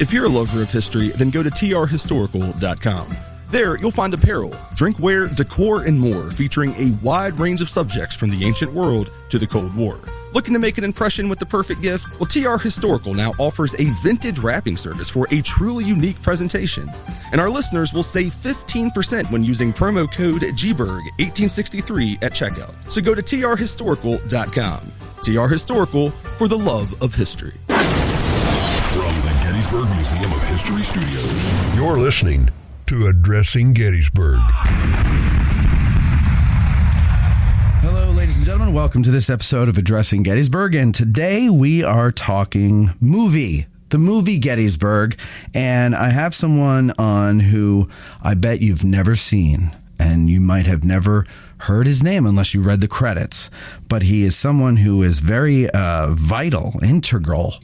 If you're a lover of history, then go to trhistorical.com. There, you'll find apparel, drinkware, decor, and more, featuring a wide range of subjects from the ancient world to the Cold War. Looking to make an impression with the perfect gift? Well, TR Historical now offers a vintage wrapping service for a truly unique presentation. And our listeners will save 15% when using promo code GBERG1863 at checkout. So go to trhistorical.com. TR Historical, for the love of history. From the Gettysburg Museum of History Studios, you're listening to Addressing Gettysburg. Hello, ladies and gentlemen. Welcome to this episode of Addressing Gettysburg. And today we are talking the movie Gettysburg. And I have someone on who I bet you've never seen. And you might have never heard his name unless you read the credits. But he is someone who is very vital, integral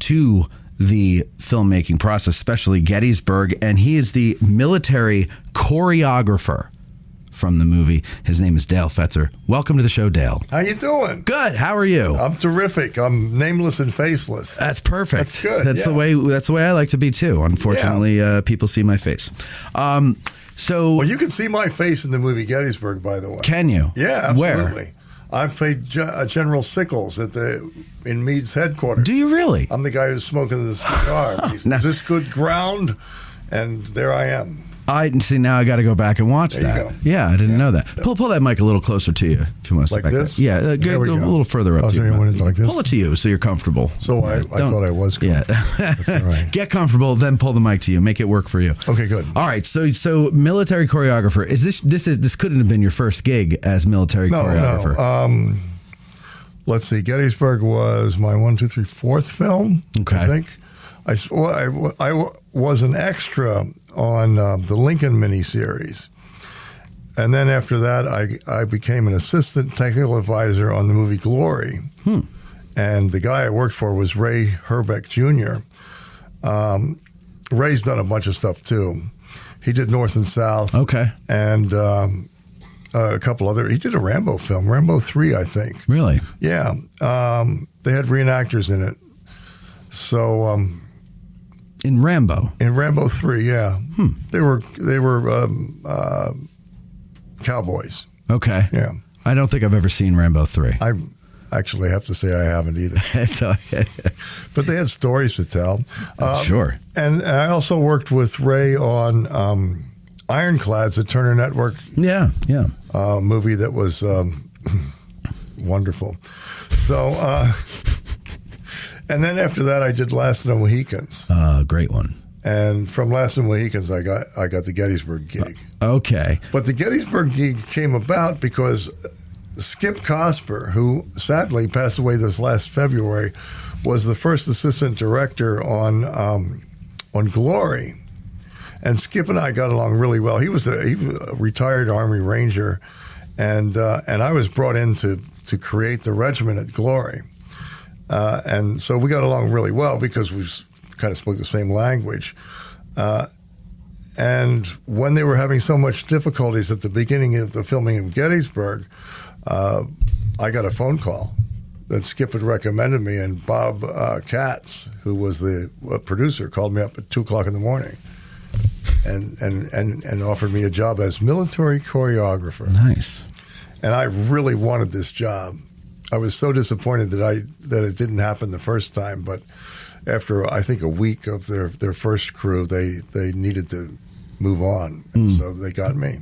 to the filmmaking process, especially Gettysburg. And he is the military choreographer from the movie. His name is Dale Fetzer. Welcome to the show, Dale. How you doing? Good. How are you? I'm terrific. I'm nameless and faceless. That's perfect. That's good. That's the way I like to be too. Unfortunately, people see my face. Well, you can see my face in the movie Gettysburg, by the way. Can you? Yeah, absolutely. Where? I played General Sickles in Meade's headquarters. Do you really? I'm the guy who's smoking the cigar. Is this good ground? And there I am. I see. Now I got to go back and watch that. You go. Yeah, I didn't know that. Pull that mic a little closer to you if you want to. Like this? That. Yeah, there we a go. little further up. So you wanted like this? Pull it to you so you're comfortable. So I thought I was comfortable. Yeah. That's all right. Get comfortable, then pull the mic to you. Make it work for you. Okay, good. All right. So military choreographer. This couldn't have been your first gig as military choreographer. No. Let's see. Gettysburg was my 4th film. Okay. I think. I was an extra on the Lincoln miniseries. And then after that, I became an assistant technical advisor on the movie Glory. And the guy I worked for was Ray Herbeck Jr. Ray's done a bunch of stuff, too. He did North and South. Okay. And a couple other. He did a Rambo film, Rambo 3, I think. Really? Yeah. They had reenactors in it. So... in Rambo? In Rambo 3, yeah. They were cowboys. Okay. Yeah. I don't think I've ever seen Rambo 3. I actually have to say I haven't either. It's okay. But they had stories to tell. Sure. And I also worked with Ray on Ironclads at Turner Network. Yeah. Movie that was wonderful. So... and then after that, I did Last of the Mohicans. Great one. And from Last of the Mohicans, I got the Gettysburg gig. Okay. But the Gettysburg gig came about because Skip Cosper, who sadly passed away this last February, was the first assistant director on Glory. And Skip and I got along really well. He was a retired Army Ranger, and I was brought in to create the regiment at Glory. And so we got along really well because we kind of spoke the same language. And when they were having so much difficulties at the beginning of the filming of Gettysburg, I got a phone call that Skip had recommended me, and Bob Katz, who was the producer, called me up at 2 o'clock in the morning and offered me a job as military choreographer. Nice. And I really wanted this job. I was so disappointed that it didn't happen the first time, but after I think a week of their first crew, they needed to move on, and so they got me.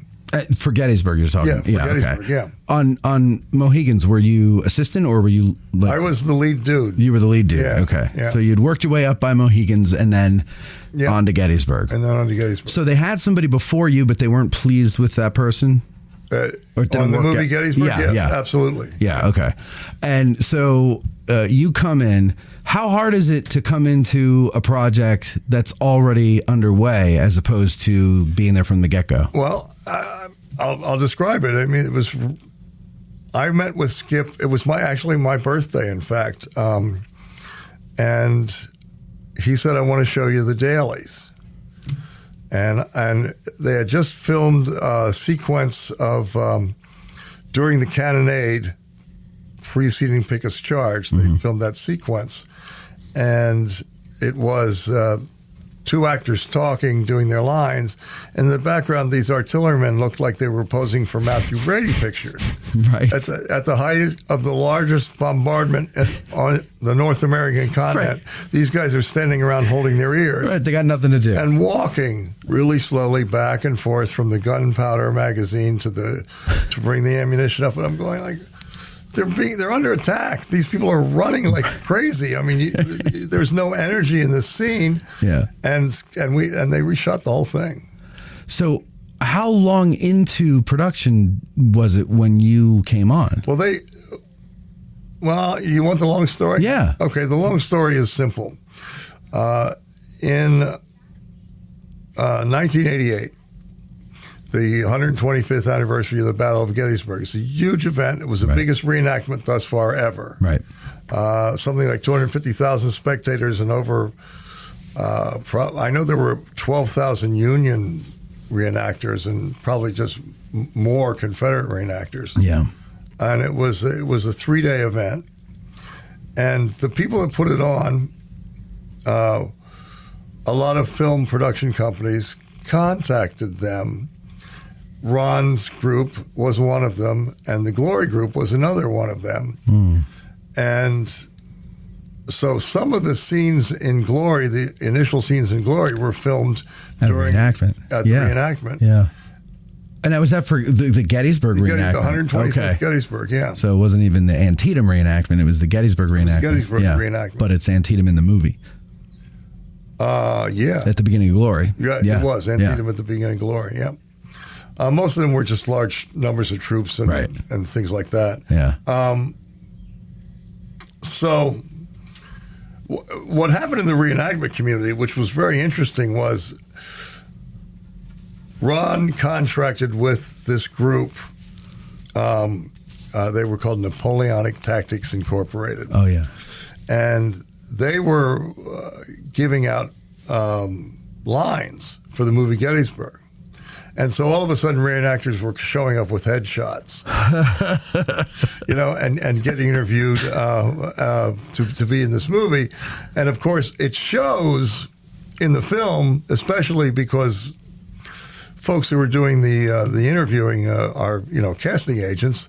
For Gettysburg, you're talking. Yeah, for Gettysburg, okay. yeah. On Mohicans, were you assistant or were you? I was the lead dude. You were the lead dude. Yeah, okay. yeah. So you'd worked your way up by Mohicans and then on to Gettysburg. And then on to Gettysburg. So they had somebody before you, but they weren't pleased with that person. On the movie Gettysburg? Yes, absolutely. Yeah, okay. And so you come in. How hard is it to come into a project that's already underway as opposed to being there from the get-go? Well, I'll describe it. I mean, I met with Skip. It was actually my birthday, in fact. And he said, I want to show you the dailies. And they had just filmed a sequence of during the cannonade preceding Pickett's charge. They filmed that sequence, and it was two actors talking, doing their lines. In the background, these artillerymen looked like they were posing for Matthew Brady pictures. Right. At the height of the largest bombardment on the North American continent, these guys are standing around holding their ears. Right, they got nothing to do. And walking really slowly back and forth from the gunpowder magazine to bring the ammunition up. And I'm going like, they're under attack. These people are running like crazy. I mean, there's no energy in this scene. Yeah. And they reshot the whole thing. So how long into production was it when you came on? Well, you want the long story? Yeah. Okay, the long story is simple. In 1988, the 125th anniversary of the Battle of Gettysburg. It's a huge event. It was the biggest reenactment thus far ever. Right. Something like 250,000 spectators and over, I know there were 12,000 Union reenactors and probably just more Confederate reenactors. Yeah. And it was a 3-day event. And the people that put it on, a lot of film production companies contacted them. Ron's group was one of them, and the Glory group was another one of them. And so some of the scenes in Glory, the initial scenes in Glory, were filmed during reenactment. Yeah. And that was that for the Gettysburg reenactment? The 125th Gettysburg, yeah. So it wasn't even the Antietam reenactment, it was the Gettysburg reenactment. Reenactment. But it's Antietam in the movie. Yeah. At the beginning of Glory. Yeah, it was Antietam at the beginning of Glory, yeah. Most of them were just large numbers of troops and things like that. Yeah. So what happened in the reenactment community, which was very interesting, was Ron contracted with this group. They were called Napoleonic Tactics Incorporated. Oh, yeah. And they were giving out lines for the movie Gettysburg. And so all of a sudden, reenactors were showing up with headshots, and getting interviewed to be in this movie. And of course, it shows in the film, especially because folks who are doing the interviewing are casting agents.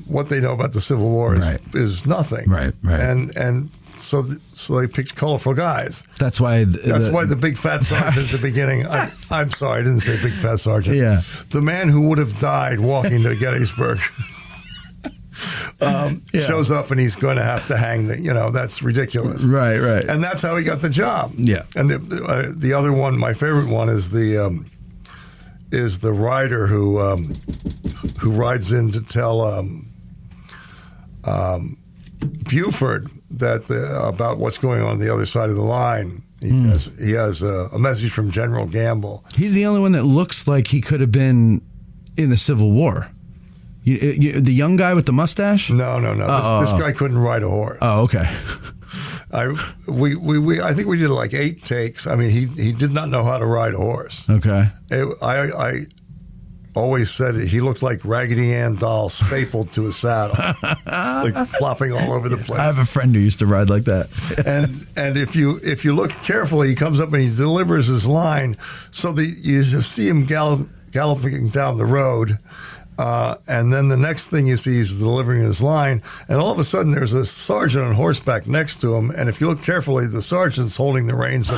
What they know about the Civil War is nothing. Right. And so they picked colorful guys. That's why the big fat sergeant at the beginning. I'm sorry, I didn't say big fat sergeant. Yeah. The man who would have died walking to Gettysburg shows up, and he's going to have to hang that's ridiculous. Right. And that's how he got the job. Yeah. And the other one, my favorite one, is the rider who rides in to tell Buford about what's going on the other side of the line. He has a message from General Gamble. He's the only one that looks like he could have been in the Civil War. The young guy with the mustache? No. This guy couldn't ride a horse. Oh, okay. I think we did like 8 takes. I mean, he did not know how to ride a horse. Okay. I always said he looked like Raggedy Ann doll stapled to a saddle, like flopping all over the place. I have a friend who used to ride like that. and if you look carefully, he comes up and he delivers his line. So you just see him galloping down the road. And then the next thing you see is delivering his line, and all of a sudden there's a sergeant on horseback next to him, and if you look carefully, the sergeant's holding the reins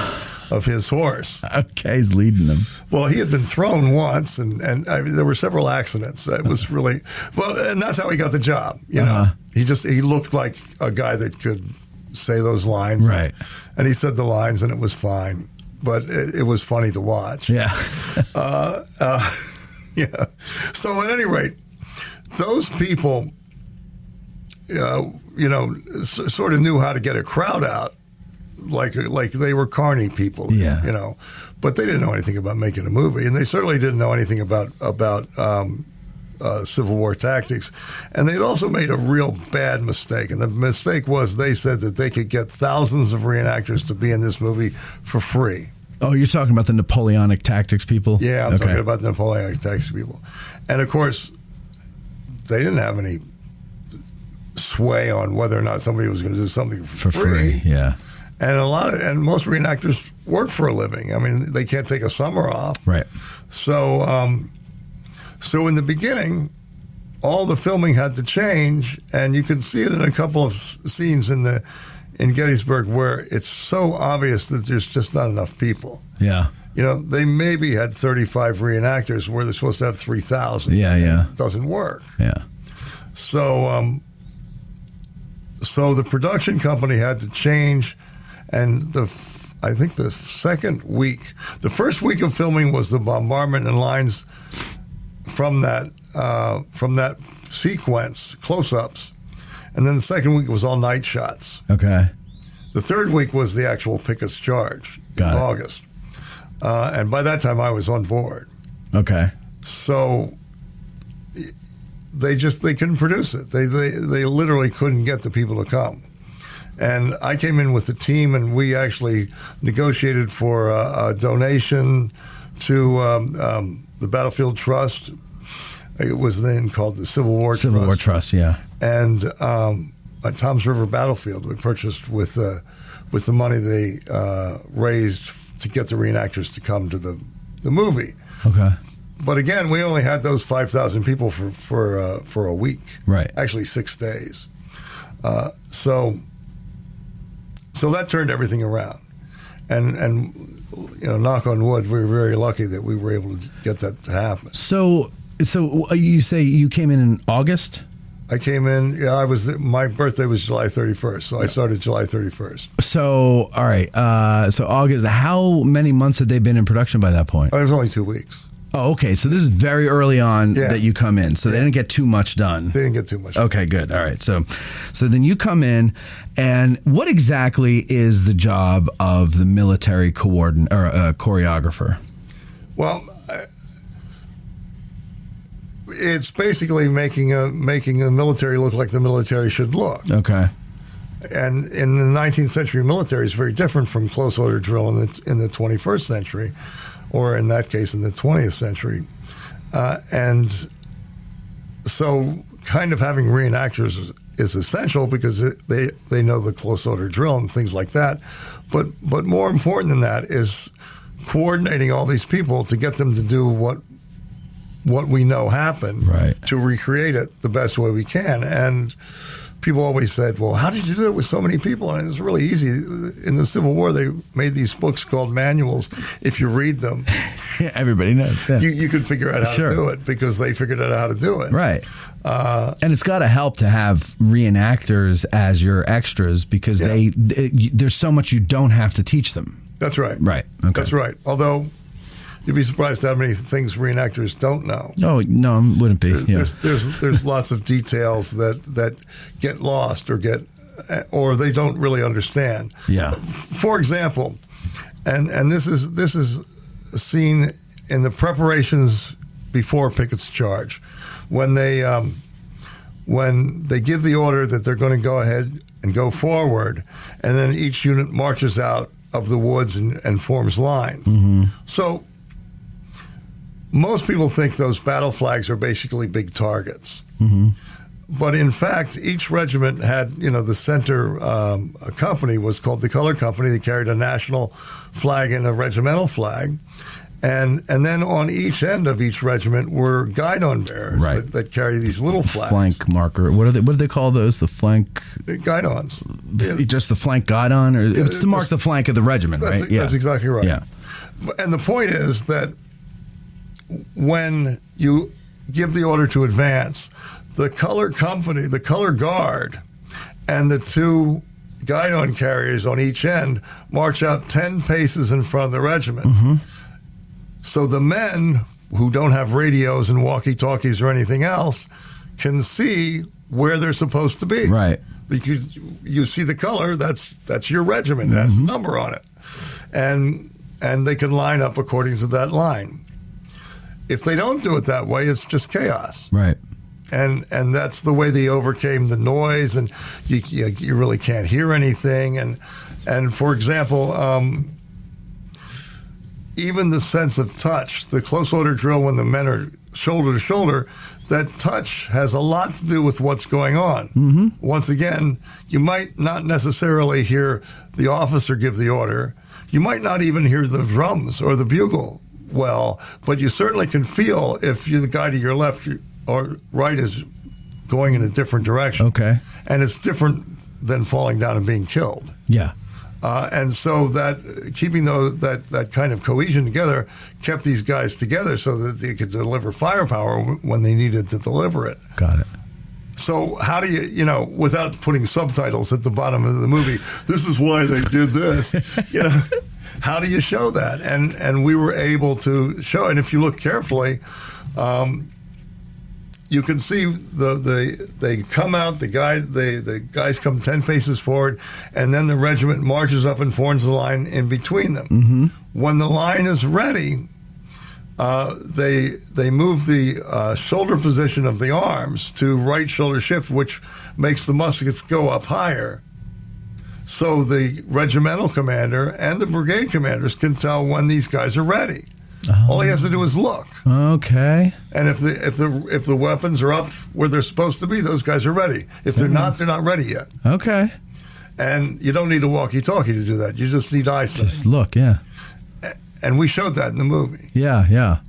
of his horse. Okay, he's leading them. Well, he had been thrown once, and I mean, there were several accidents. It was really and that's how he got the job. He looked like a guy that could say those lines, right? And he said the lines, and it was fine, but it was funny to watch. Yeah. Yeah. So at any rate, those people, sort of knew how to get a crowd out, like they were carny people. Yeah. But they didn't know anything about making a movie, and they certainly didn't know anything about Civil War tactics. And they'd also made a real bad mistake, and the mistake was they said that they could get thousands of reenactors to be in this movie for free. Oh, you're talking about the Napoleonic Tactics people? Yeah, I'm talking about the Napoleonic Tactics people. And, of course, they didn't have any sway on whether or not somebody was going to do something for free. Yeah. and most reenactors work for a living. I mean, they can't take a summer off. Right. So, so in the beginning, all the filming had to change, and you can see it in a couple of scenes in Gettysburg where it's so obvious that there's just not enough people. Yeah. You know, they maybe had 35 reenactors where they're supposed to have 3,000. Yeah. It doesn't work. Yeah. So, so the production company had to change, and I think the first week of filming was the bombardment and lines from that sequence, close-ups, and then the second week was all night shots. Okay. The third week was the actual Picketts charge in August, and by that time I was on board. Okay. So they couldn't produce it. They literally couldn't get the people to come. And I came in with the team, and we actually negotiated for a donation to the Battlefield Trust. It was then called the Civil War Trust, yeah. And at Toms River Battlefield, we purchased with the money they raised to get the reenactors to come to the movie. Okay. But again, we only had those 5,000 people for a week. Right. Actually, 6 days. So that turned everything around, and you know, knock on wood, we were very lucky that we were able to get that to happen. So you say you came in August? I came in. Yeah, my birthday was July 31st, so I started July 31st. So all right, so August. How many months had they been in production by that point? It was only 2 weeks. Oh, okay. So this is very early on that you come in. So they didn't get too much done. They didn't get too much done. Okay, good. All right. So then you come in, and what exactly is the job of the military choreographer? Well, it's basically making the military look like the military should look. Okay. And in the 19th century military, it's very different from close order drill in the 21st century. Or in that case, in the 20th century. And so kind of having reenactors is essential because they know the close order drill and things like that. But more important than that is coordinating all these people to get them to do what we know happened, right, to recreate it the best way we can. And people always said, well, how did you do it with so many people? And it's really easy. In the Civil War, they made these books called manuals. If you read them, everybody knows. Yeah. You could figure out how to do it because they figured out how to do it. Right. And it's got to help to have reenactors as your extras because there's so much you don't have to teach them. That's right. Right. Okay. That's right. Although you'd be surprised how many things reenactors don't know. Oh, no, wouldn't be. There's lots of details that get lost or they don't really understand. Yeah. For example, and this is seen in the preparations before Picketts' charge, when they give the order that they're going to go ahead and go forward, and then each unit marches out of the woods and forms lines. Mm-hmm. So most people think those battle flags are basically big targets. Mm-hmm. But in fact, each regiment had, the center company was called the Color Company. They carried a national flag and a regimental flag. And then on each end of each regiment were guidon bearers that carry these little flags. Flank marker. What do they call those? The flank guidons. Just the flank guidon, or it's to mark the flank of the regiment, right? That's exactly right. Yeah. And the point is that when you give the order to advance, the color company, the color guard, and the two guidon carriers on each end march out 10 paces in front of the regiment. Mm-hmm. So the men who don't have radios and walkie-talkies or anything else can see where they're supposed to be. Right. Because you see the color, that's your regiment. It has a number on it. And they can line up according to that line. If they don't do it that way, it's just chaos. Right. And that's the way they overcame the noise, and you really can't hear anything. And for example, even the sense of touch, the close order drill when the men are shoulder to shoulder, that touch has a lot to do with what's going on. Mm-hmm. Once again, you might not necessarily hear the officer give the order. You might not even hear the drums or the bugle well, but you certainly can feel if the guy to your left or right is going in a different direction. Okay. And it's different than falling down and being killed. Yeah. And so that keeping that kind of cohesion together kept these guys together so that they could deliver firepower when they needed to deliver it. Got it. So how do you without putting subtitles at the bottom of the movie, this is why they did this, how do you show that? And we were able to show, and if you look carefully, you can see they come out, the guys come 10 paces forward, and then the regiment marches up and forms the line in between them. Mm-hmm. When the line is ready, they move the shoulder position of the arms to right shoulder shift, which makes the muskets go up higher. So the regimental commander and the brigade commanders can tell when these guys are ready. All he has to do is look. Okay. And if the weapons are up where they're supposed to be, those guys are ready. If they're not ready yet. Okay. And you don't need a walkie-talkie to do that. You just need eyesight. Just look, yeah. And we showed that in the movie. Yeah, yeah.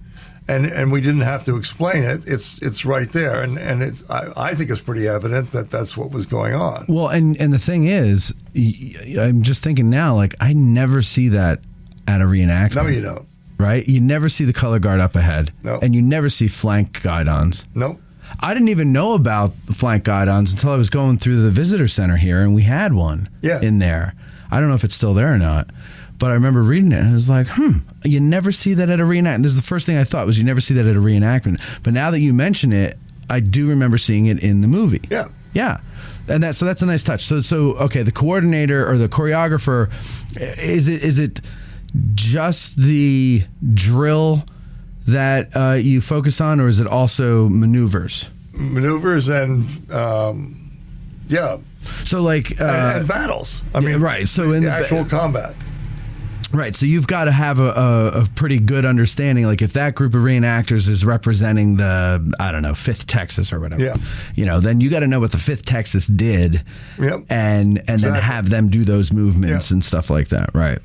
And we didn't have to explain it. It's right there. And I think it's pretty evident that that's what was going on. Well, and the thing is, I'm just thinking now, like, I never see that at a reenactment. No, you don't. Right? You never see the color guard up ahead. No. And you never see flank guidons. Nope. I didn't even know about the flank guidons until I was going through the visitor center here, and we had one in there. I don't know if it's still there or not, but I remember reading it, and I was like, you never see that at a reenactment. This is the first thing I thought was you never see that at a reenactment. But now that you mention it, I do remember seeing it in the movie. Yeah. Yeah. And that's a nice touch. So okay, the coordinator or the choreographer, is it just the drill that you focus on, or is it also maneuvers? Maneuvers and so like and battles. I mean, right. So in the actual combat. Right, so you've got to have a pretty good understanding. Like if that group of reenactors is representing the, I don't know, 5th Texas or whatever, then you got to know what the 5th Texas did, and then have them do those movements and stuff like that. Right.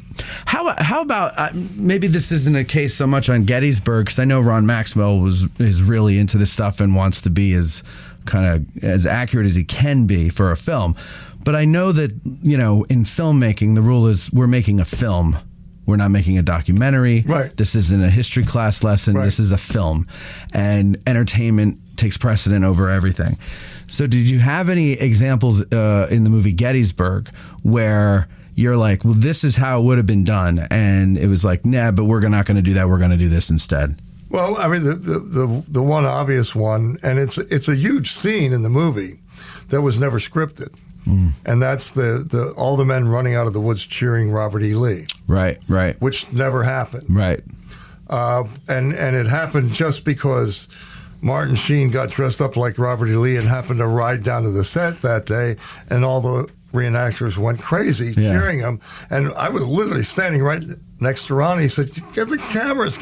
How about maybe this isn't a case so much on Gettysburg, because I know Ron Maxwell is really into this stuff and wants to be as accurate as he can be for a film. But I know that, in filmmaking, the rule is we're making a film. We're not making a documentary. Right. This isn't a history class lesson. Right. This is a film. And entertainment takes precedent over everything. So did you have any examples in the movie Gettysburg where you're like, well, this is how it would have been done, and it was like, nah, but we're not going to do that. We're going to do this instead? Well, I mean, the one obvious one, and it's a huge scene in the movie that was never scripted. And that's the all the men running out of the woods cheering Robert E. Lee. Right. Which never happened. Right. And it happened just because Martin Sheen got dressed up like Robert E. Lee and happened to ride down to the set that day, and all the reenactors went crazy cheering him. And I was literally standing right next to Ronnie. He said, get the cameras.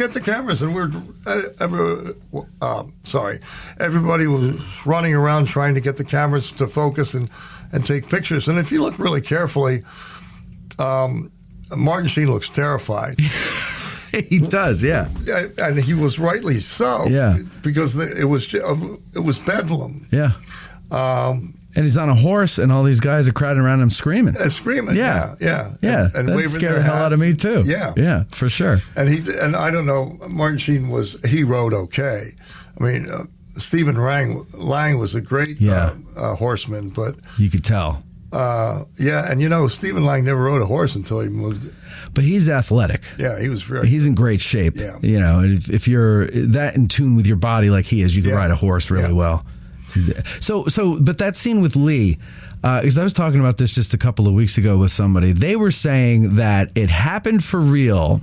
And everybody was running around trying to get the cameras to focus and take pictures. And if you look really carefully, Martin Sheen looks terrified. He does, yeah. And he was rightly so. Yeah. Because it was bedlam. Yeah. And he's on a horse, and all these guys are crowding around him screaming. Screaming, yeah. And that scared the hell out of me, too. Yeah, for sure. And I don't know, Martin Sheen he rode okay. I mean, Stephen Lang was a great horseman, but you could tell. And Stephen Lang never rode a horse until he moved. But he's athletic. Yeah, he was He's in great shape. Yeah. If you're that in tune with your body like he is, you can ride a horse really well. So, but that scene with Lee, because I was talking about this just a couple of weeks ago with somebody, they were saying that it happened for real.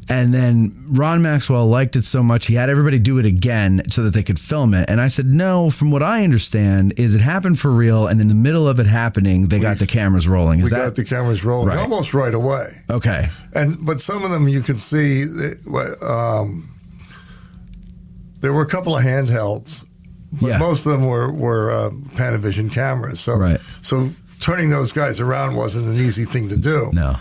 And then Ron Maxwell liked it so much, he had everybody do it again so that they could film it. And I said, no, from what I understand is it happened for real, and in the middle of it happening, they got the cameras rolling. We got the cameras rolling almost right away. Okay. But some of them you could see, there were a couple of handhelds, but most of them were Panavision cameras. So turning those guys around wasn't an easy thing to do. No.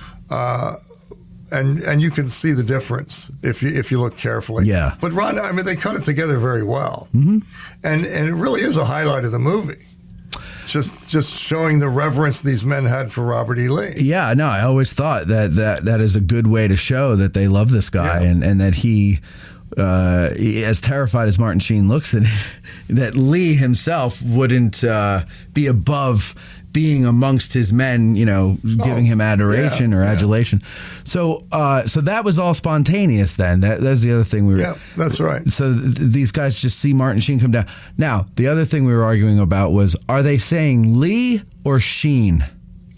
And you can see the difference if you look carefully. Yeah. But Ron, I mean, they cut it together very well, and it really is a highlight of the movie. Just showing the reverence these men had for Robert E. Lee. Yeah, no, I always thought that is a good way to show that they love this guy, and that he, as terrified as Martin Sheen looks at it, that Lee himself wouldn't be above being amongst his men, giving him adoration or adulation. So that was all spontaneous then. That's the other thing we were... Yeah, that's right. So these guys just see Martin Sheen come down. Now, the other thing we were arguing about was, are they saying Lee or Sheen?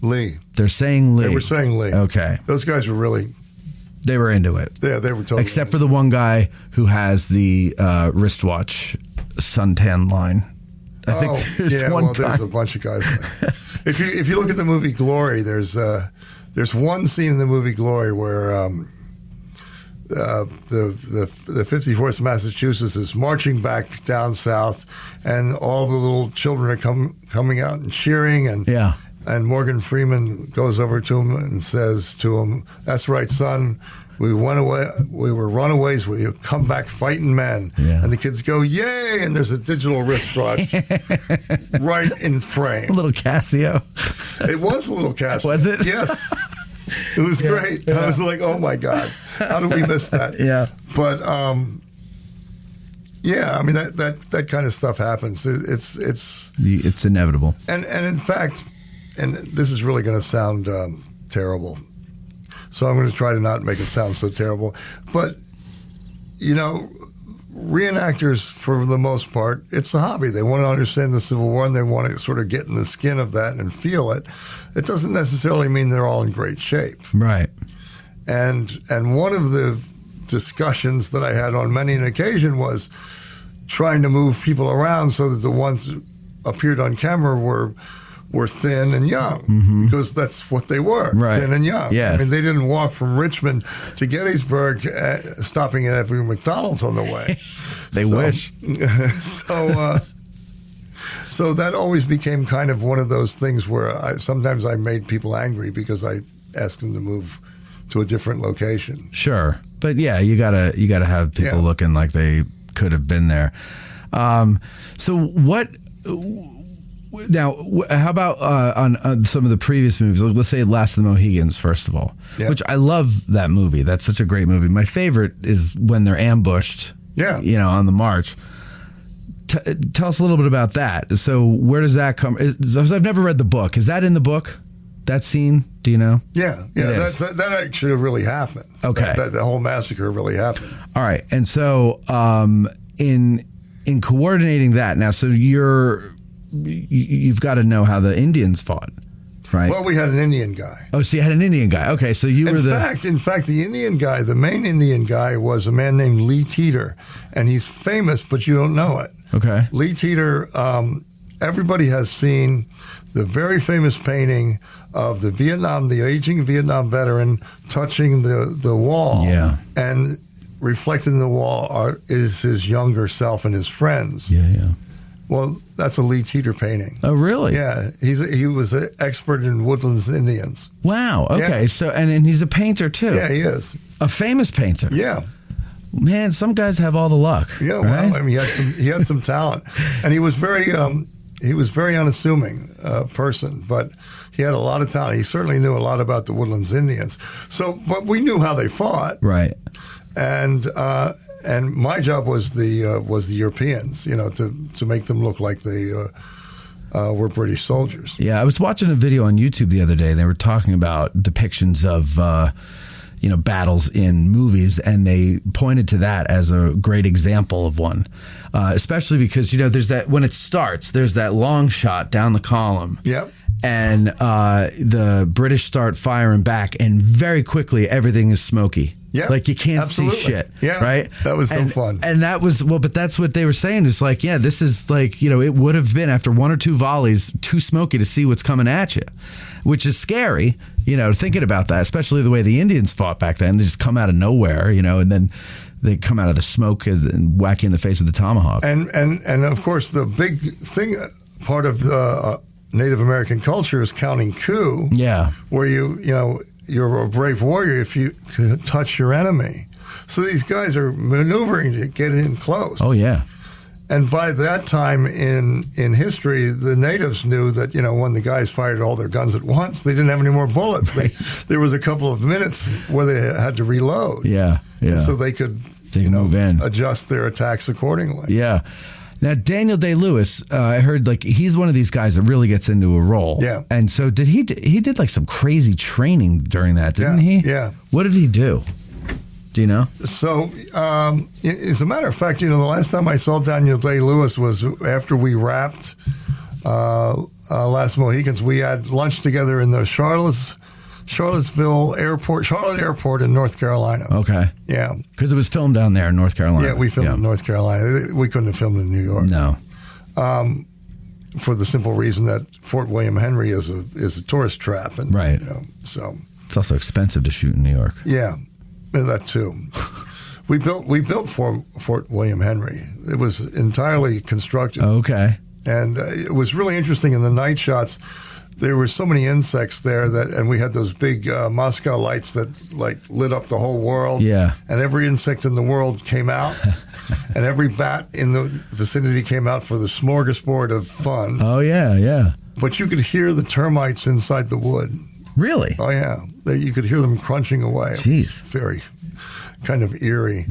Lee. They're saying Lee. They were saying Lee. Okay. Those guys were really... They were into it. Yeah, they were totally... Except for the one guy who has the wristwatch suntan line. I think there's one guy. There's a bunch of guys there. If you look at the movie Glory, there's one scene in the movie Glory where the 54th Massachusetts is marching back down south, and all the little children are coming out and cheering, and Morgan Freeman goes over to him and says to him, "That's right, son. We went away. We were runaways. We come back fighting men." Yeah. And the kids go, "Yay!" And there's a digital wristwatch right in frame. A little Casio. It was a little Casio. Was it? Yes. It was great. Yeah. I was like, "Oh my God, how did we miss that?" Yeah. But I mean that kind of stuff happens. It's inevitable. And in fact, and this is really going to sound terrible. So I'm going to try to not make it sound so terrible. But, reenactors, for the most part, it's a hobby. They want to understand the Civil War, and they want to sort of get in the skin of that and feel it. It doesn't necessarily mean they're all in great shape. Right. And one of the discussions that I had on many an occasion was trying to move people around so that the ones who appeared on camera were thin and young, because that's what they were, thin and young. Yes. I mean, they didn't walk from Richmond to Gettysburg, stopping at every McDonald's on the way. They wish. So that always became kind of one of those things where sometimes I made people angry because I asked them to move to a different location. Sure, but yeah, you gotta have people looking like they could have been there. So what? Now, how about on some of the previous movies? Let's say Last of the Mohicans, first of all, which I love that movie. That's such a great movie. My favorite is when they're ambushed, on the march. Tell us a little bit about that. So where does that come? I've never read the book. Is that in the book? That scene? Do you know? Yeah. That actually really happened. Okay. The whole massacre really happened. All right. And so in coordinating that, now, so you've got to know how the Indians fought, right? Well, we had an Indian guy. Oh, so you had an Indian guy. Okay, so you were In fact, the Indian guy, the main Indian guy, was a man named Lee Teeter, and he's famous, but you don't know it. Okay. Lee Teeter, everybody has seen the very famous painting of the aging Vietnam veteran touching the wall. Yeah. And reflected in the wall is his younger self and his friends. Yeah. Well, that's a Lee Teeter painting. Oh, really? Yeah. He was an expert in woodlands Indians. Wow. Okay. Yeah. So and he's a painter too. Yeah, he is. A famous painter. Yeah. Man, some guys have all the luck. Yeah. Right? Well, I mean, he had some talent, and he was very unassuming person, but he had a lot of talent. He certainly knew a lot about the woodlands Indians. So, but we knew how they fought, right? And my job was the Europeans, to make them look like they were British soldiers. Yeah, I was watching a video on YouTube the other day. They were talking about depictions of battles in movies, and they pointed to that as a great example of one, especially because there's that when it starts, there's that long shot down the column. Yep. And the British start firing back, and very quickly everything is smoky. Yeah, like you can't absolutely. see shit. Yeah, right. That was so fun. And that was but that's what they were saying. It's like, yeah, this is like, it would have been after one or two volleys too smoky to see what's coming at you, which is scary. Thinking about that, especially the way the Indians fought back then. They just come out of nowhere, and then they come out of the smoke and whack you in the face with the tomahawk. And of course, the big thing, part of the Native American culture is counting coup. Yeah, where you're a brave warrior if you could touch your enemy. So these guys are maneuvering to get in close. Oh yeah. And by that time in history, the natives knew that, when the guys fired all their guns at once, they didn't have any more bullets. Right. There was a couple of minutes where they had to reload. Yeah. So they could move in, adjust their attacks accordingly. Yeah. Now, Daniel Day-Lewis, I heard he's one of these guys that really gets into a role. Yeah. And so he did like some crazy training during that, didn't he? Yeah. What did he do? Do you know? So, as a matter of fact, the last time I saw Daniel Day-Lewis was after we wrapped Last Mohicans. We had lunch together in the Charlottesville Airport, Charlotte Airport in North Carolina. Okay. Yeah. Because it was filmed down there in North Carolina. Yeah, we filmed in North Carolina. We couldn't have filmed in New York. No. For the simple reason that Fort William Henry is a tourist trap. And, right. So it's also expensive to shoot in New York. Yeah, that too. We built Fort William Henry. It was entirely constructed. Okay. And it was really interesting in the night shots. There were so many insects there and we had those big Moscow lights that lit up the whole world. Yeah. And every insect in the world came out, and every bat in the vicinity came out for the smorgasbord of fun. Oh yeah. But you could hear the termites inside the wood. Really? Oh yeah, you could hear them crunching away. Jeez. Very kind of eerie.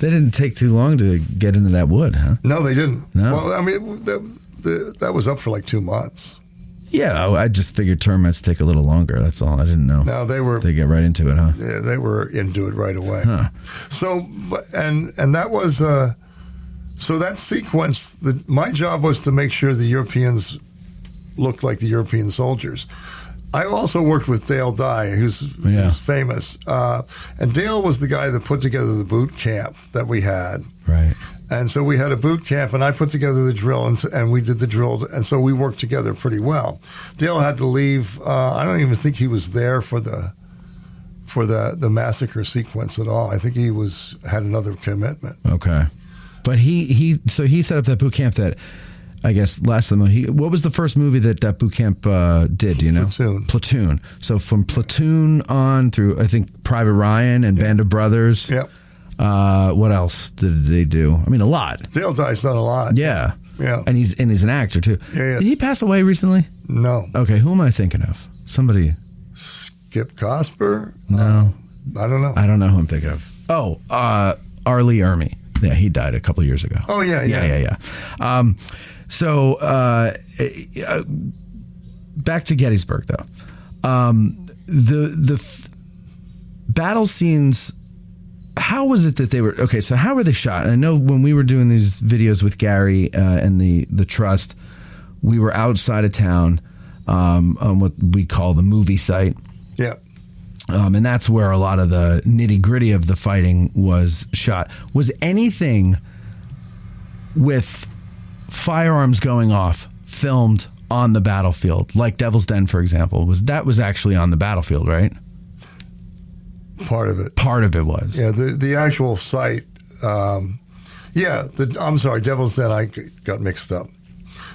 They didn't take too long to get into that wood, huh? No, they didn't. No. Well, I mean, that was up for like 2 months. Yeah, I just figured termites take a little longer. That's all. I didn't know. No, they get right into it, huh? Yeah, they were into it right away. Huh. So, and that was so that sequence. My job was to make sure the Europeans looked like the European soldiers. I also worked with Dale Dye, who's famous, and Dale was the guy that put together the boot camp that we had. Right. And so we had a boot camp, and I put together the drill, and we did the drill, and so we worked together pretty well. Dale had to leave. I don't even think he was there for the massacre sequence at all. I think he had another commitment. Okay, but he set up that boot camp that I guess last time. What was the first movie that boot camp did? Do you know? Platoon. So from Platoon on through, I think, Private Ryan and Band of Brothers. Yep. What else did they do? I mean, a lot. Dale Dye's done a lot. Yeah. Yeah. And he's an actor too. Yeah. Did he pass away recently? No. Okay, who am I thinking of? Somebody. Skip Cosper? No. I don't know. I don't know who I'm thinking of. Oh, R. Lee Ermey. Yeah, he died a couple of years ago. Oh yeah. So back to Gettysburg though. The battle scenes. How was it that they were okay? So how were they shot? And I know when we were doing these videos with Gary and the Trust, we were outside of town on what we call the movie site. Yeah. And that's where a lot of the nitty gritty of the fighting was shot. Was anything with firearms going off filmed on the battlefield, like Devil's Den, for example? Was actually on the battlefield, right? Part of it. Part of it was. Yeah, the actual site. I'm sorry, Devil's Den. I got mixed up.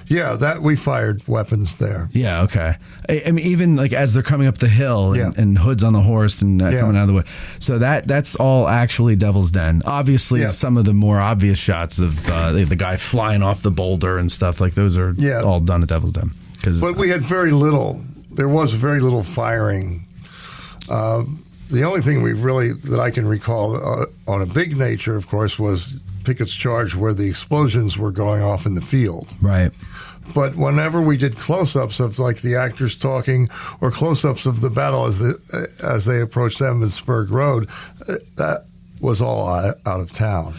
Yeah, that we fired weapons there. Yeah, okay. I mean, even like as they're coming up the hill and Hood's on the horse and coming out of the way. So that's all actually Devil's Den. Obviously, some of the more obvious shots of the guy flying off the boulder and stuff like those are all done at Devil's Den. But we had very little. There was very little firing. The only thing that I can recall on a big nature, of course, was Picketts' charge where the explosions were going off in the field. Right. But whenever we did close-ups of like the actors talking or close-ups of the battle as they approached Andersonville Road, that was all out of town.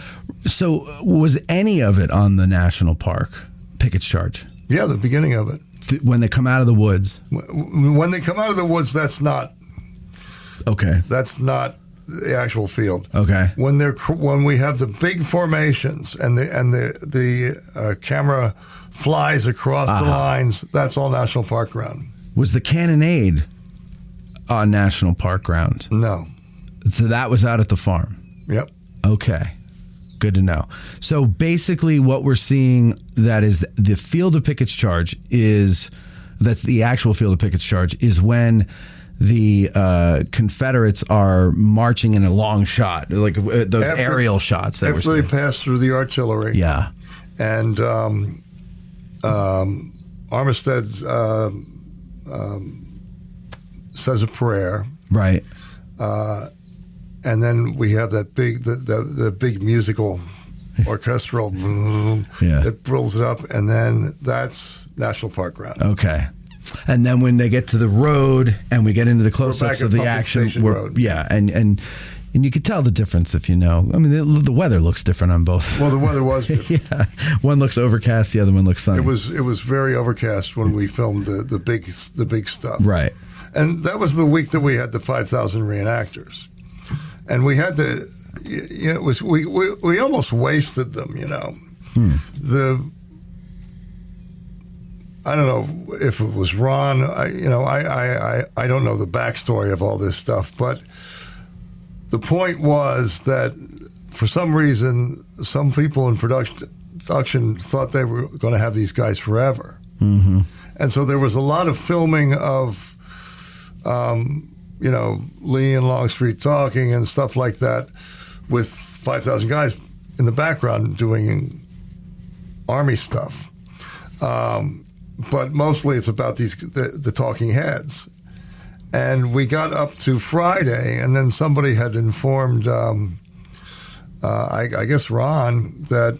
So was any of it on the national park, Picketts' charge? Yeah, the beginning of it. When they come out of the woods? When they come out of the woods, that's not Okay. That's not the actual field. Okay. When we have the big formations and the camera flies across the lines, that's all national park ground. Was the cannonade on national park ground? No. So that was out at the farm. Yep. Okay. Good to know. So basically what we're seeing that is the field of Picketts Charge that's the actual field of Picketts Charge is when the Confederates are marching in a long shot, like those aerial shots. That after they pass through the artillery. Yeah. And Armistead says a prayer. Right. And then we have that big, the big musical orchestral boom that builds it up, and then that's national park ground. Okay. And then when they get to the road and we get into the close-ups of the action, and you could tell the difference if you know. I mean, the weather looks different on both. Well, the weather was different. Yeah, one looks overcast, the other one looks sunny. It was very overcast when we filmed the big stuff. Right. And that was the week that we had the 5,000 reenactors. And we had we almost wasted them, you know. I don't know if it was Ron. I don't know the backstory of all this stuff, but the point was that for some reason, some people in production thought they were going to have these guys forever, and so there was a lot of filming of. Lee and Longstreet talking and stuff like that with 5,000 guys in the background doing Army stuff. But mostly it's about the talking heads. And we got up to Friday, and then somebody had informed, I guess Ron, that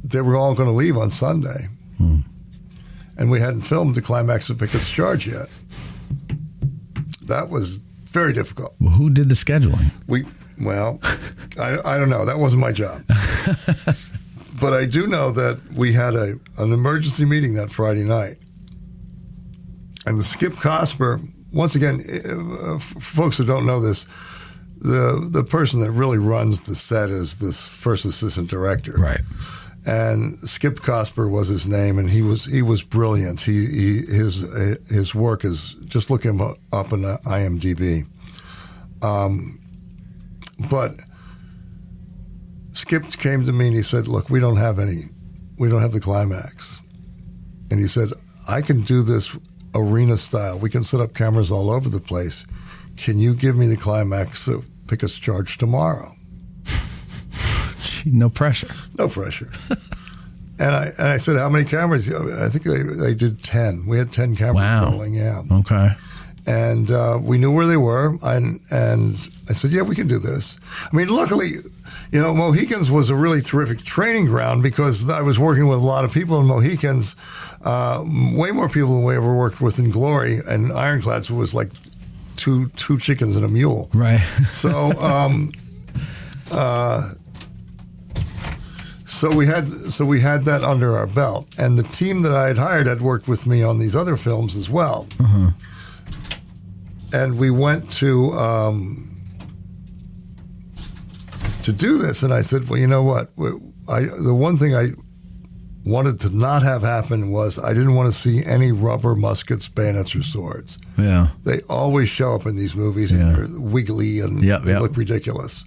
they were all going to leave on Sunday. And we hadn't filmed the climax of Picketts Charge yet. That was very difficult. Well, who did the scheduling? I don't know. That wasn't my job. But I do know that we had an emergency meeting that Friday night. And the Skip Cosper, once again, for folks who don't know this, the person that really runs the set is this first assistant director. Right. And Skip Cosper was his name, and he was brilliant. His work is, just look him up on IMDb. But Skip came to me and he said, "Look, we don't have the climax." And he said, "I can do this arena style. We can set up cameras all over the place. Can you give me the climax of Picketts Charge tomorrow?" No pressure. No pressure. And I said, "How many cameras?" I think they did 10. We had 10 cameras rolling. Yeah. Okay. And we knew where they were. And I said, "Yeah, we can do this." I mean, luckily, Mohicans was a really terrific training ground because I was working with a lot of people in Mohicans, way more people than we ever worked with in Glory. And Ironclads was like two chickens and a mule. Right. So, So we had that under our belt, and the team that I had hired had worked with me on these other films as well. And we went to do this, and I said, "Well, you know what? The one thing I wanted to not have happen was I didn't want to see any rubber muskets, bayonets, or swords. Yeah, they always show up in these movies, and they're wiggly and they look ridiculous.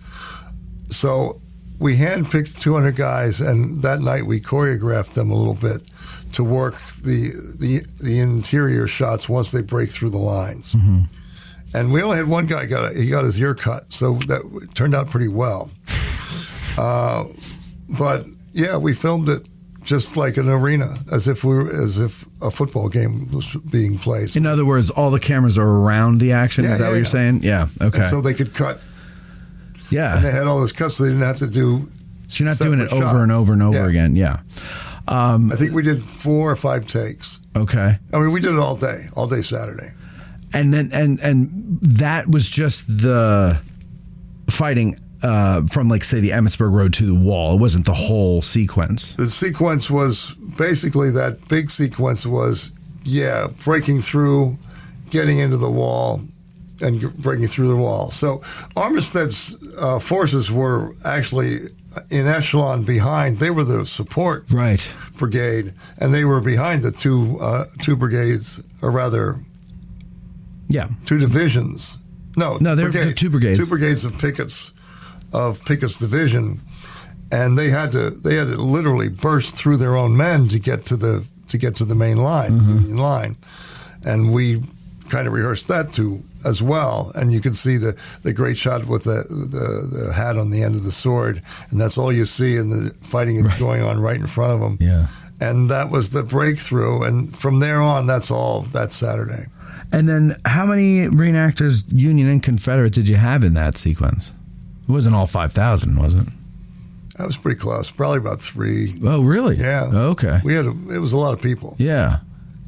So." We handpicked 200 guys, and that night we choreographed them a little bit to work the interior shots once they break through the lines. And we only had one guy got his ear cut, so that turned out pretty well. But yeah, we filmed it just like an arena, as if a football game was being played. In other words, all the cameras are around the action. Is that what you're saying? Yeah. Okay. And so they could cut. Yeah. And they had all those cuts, so they didn't have to do. So you're not doing it over and over and over again. Yeah. I think we did 4 or 5 takes. Okay. I mean, we did it all day Saturday. And then and that was just the fighting from, like, say, the Emmitsburg Road to the wall. It wasn't the whole sequence. The sequence was basically, that big sequence was, breaking through, getting into the wall, and breaking through the wall. So Armistead's forces were actually in echelon behind. They were the support brigade, and they were behind the two brigades, or rather, two divisions. No, they're two brigades. Two brigades of Picketts division, and they had to literally burst through their own men to get to the main line, Union line, and we kind of rehearsed that too as well. And you can see the great shot with the hat on the end of the sword, and that's all you see, and the fighting is going on right in front of them. Yeah, and that was the breakthrough. And from there on, that's Saturday. And then, how many reenactors, Union and Confederate, did you have in that sequence? It wasn't all 5,000, was it? That was pretty close. Probably about 3. Oh, really? Yeah. Okay. It was a lot of people. Yeah.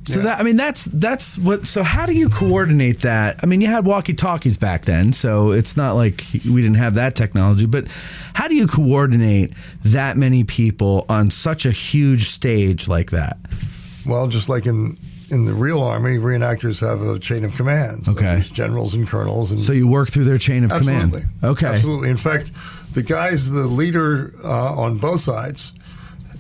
So that's what. So how do you coordinate that? I mean, you had walkie-talkies back then, so it's not like we didn't have that technology. But how do you coordinate that many people on such a huge stage like that? Well, just like in the real army, reenactors have a chain of command. So okay. Generals and colonels. And so you work through their chain of command. Okay. Absolutely. In fact, the leader on both sides,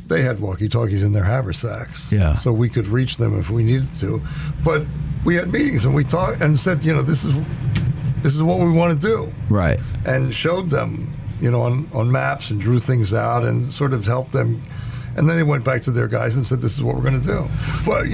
they had walkie-talkies in their haversacks. Yeah. So we could reach them if we needed to. But we had meetings and we talked and said, this is what we want to do. Right. And showed them, on maps and drew things out and sort of helped them. And then they went back to their guys and said, "This is what we're going to do." But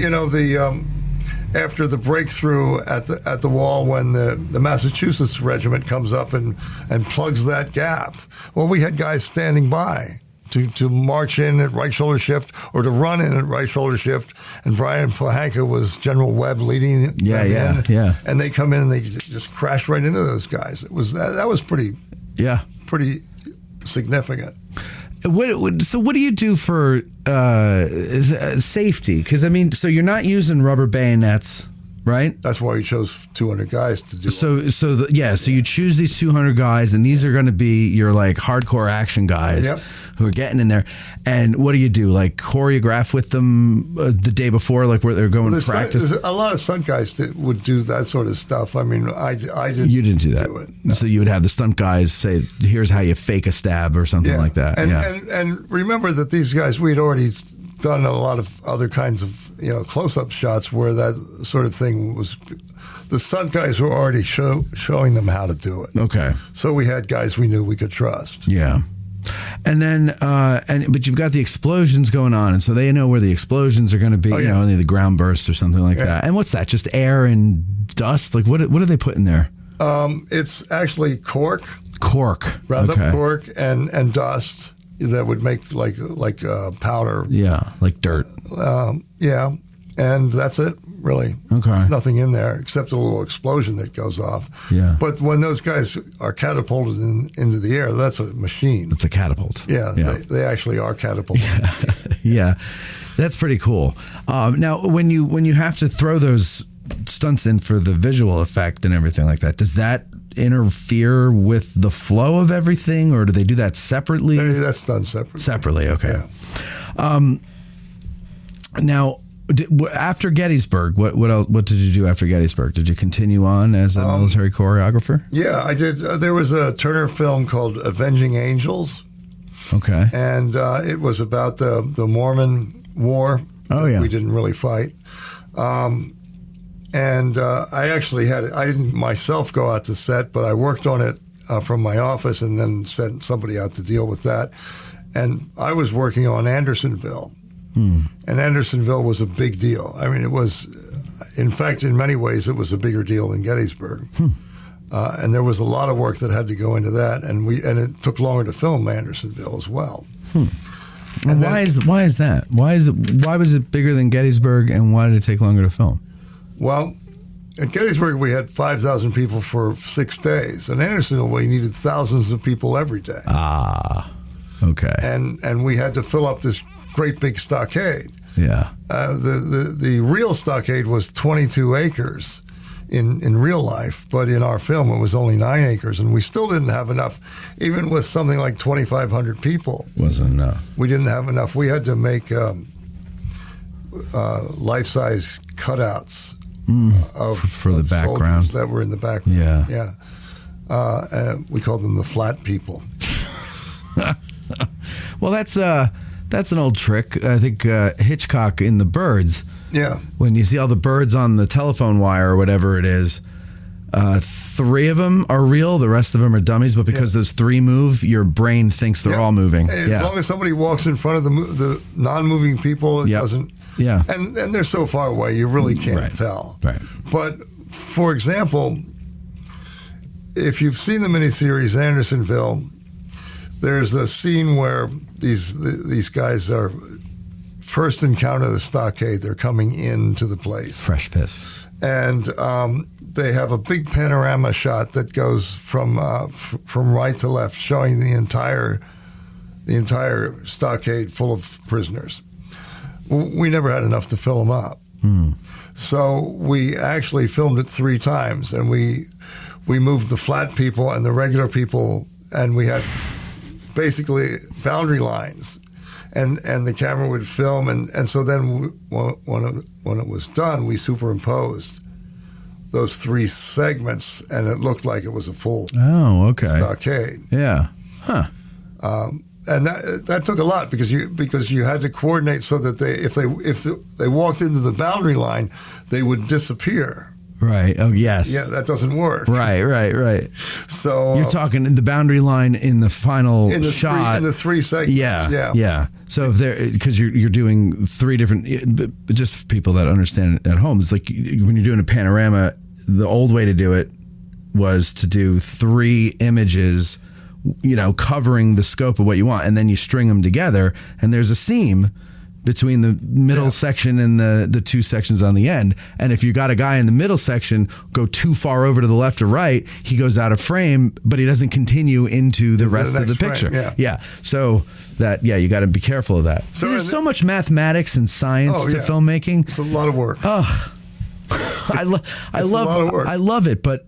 after the breakthrough at the wall, when the Massachusetts regiment comes up and plugs that gap, well, we had guys standing by to march in at right shoulder shift or to run in at right shoulder shift. And Brian Pohanka was General Webb leading them in. Yeah. And they come in and they just crash right into those guys. It was that was pretty significant. So what do you do for safety? Because, so you're not using rubber bayonets, right? That's why we chose 200 guys to do it. So you choose these 200 guys, and these are going to be your, hardcore action guys who are getting in there. And what do you do? Choreograph with them the day before, where they're going to practice? A lot of stunt guys would do that sort of stuff. I mean, I didn't. You didn't do that. Do it, no. So you would have the stunt guys say, "Here's how you fake a stab" or something like that. And remember that these guys, we'd already done a lot of other kinds of close-up shots where that sort of thing was. The stunt guys were already showing them how to do it. Okay. So we had guys we knew we could trust. Yeah. And then, but you've got the explosions going on, and so they know where the explosions are going to be. Only the ground bursts or something like that. And what's that? Just air and dust? What do they put in there? It's actually cork. Roundup cork and dust that would make like powder. Yeah, like dirt. And that's it. Really. Okay. There's nothing in there except a little explosion that goes off. Yeah. But when those guys are catapulted into the air, that's a machine. It's a catapult. Yeah. They actually are catapulted. Yeah. That's pretty cool. Now, when you have to throw those stunts in for the visual effect and everything like that, does that interfere with the flow of everything, or do they do that separately? That's done separately. Separately, okay. Yeah. Now, after Gettysburg, what else? What did you do after Gettysburg? Did you continue on as a military choreographer? Yeah, I did. There was a Turner film called Avenging Angels. Okay. And it was about the Mormon War. Oh, yeah. We didn't really fight. And I actually I didn't myself go out to set, but I worked on it from my office and then sent somebody out to deal with that. And I was working on Andersonville. And Andersonville was a big deal. I mean, it was, in fact, in many ways, it was a bigger deal than Gettysburg. And there was a lot of work that had to go into that, and it took longer to film Andersonville as well. And why is that? Why was it bigger than Gettysburg, and why did it take longer to film? Well, at Gettysburg, we had 5,000 people for 6 days. In Andersonville, we needed thousands of people every day. Ah, okay. And we had to fill up this great big stockade. Yeah. The real stockade was 22 acres in real life, but in our film it was only 9 acres, and we still didn't have enough, even with something like 2,500 people. Wasn't enough. We didn't have enough. We had to make life-size cutouts for the background that were in the background. Yeah. We called them the flat people. Well, that's an old trick. I think Hitchcock in The Birds. Yeah. When you see all the birds on the telephone wire or whatever it is, 3 of them are real. The rest of them are dummies. But because those 3 move, your brain thinks they're all moving. As long as somebody walks in front of the non-moving people, it doesn't. Yeah. And they're so far away, you really can't tell. Right. But, for example, if you've seen the miniseries Andersonville, there's a scene where these guys are first encounter the stockade. They're coming into the place. Fresh fish. And they have a big panorama shot that goes from right to left, showing the entire stockade full of prisoners. We never had enough to fill them up. So we actually filmed it 3 times, and we moved the flat people and the regular people, and we had basically boundary lines, and the camera would film, and so then when it was done, we superimposed those 3 segments, and it looked like it was a full stockade. Yeah. Huh. And that took a lot because you had to coordinate so that if they walked into the boundary line, they would disappear. Right. Oh, yes. Yeah, that doesn't work. Right. So you're talking the boundary line in the final shot. In the 3 segments. Yeah. So if because you're doing 3 different, just for people that understand at home, it's like when you're doing a panorama, the old way to do it was to do 3 images, covering the scope of what you want, and then you string them together, and there's a seam between the middle section and the 2 sections on the end. And if you got a guy in the middle section go too far over to the left or right, he goes out of frame, but he doesn't continue into the rest of the picture. Frame, yeah. So that, you got to be careful of that. So there's so much mathematics and science to filmmaking. It's a lot of work. Oh, I love it, but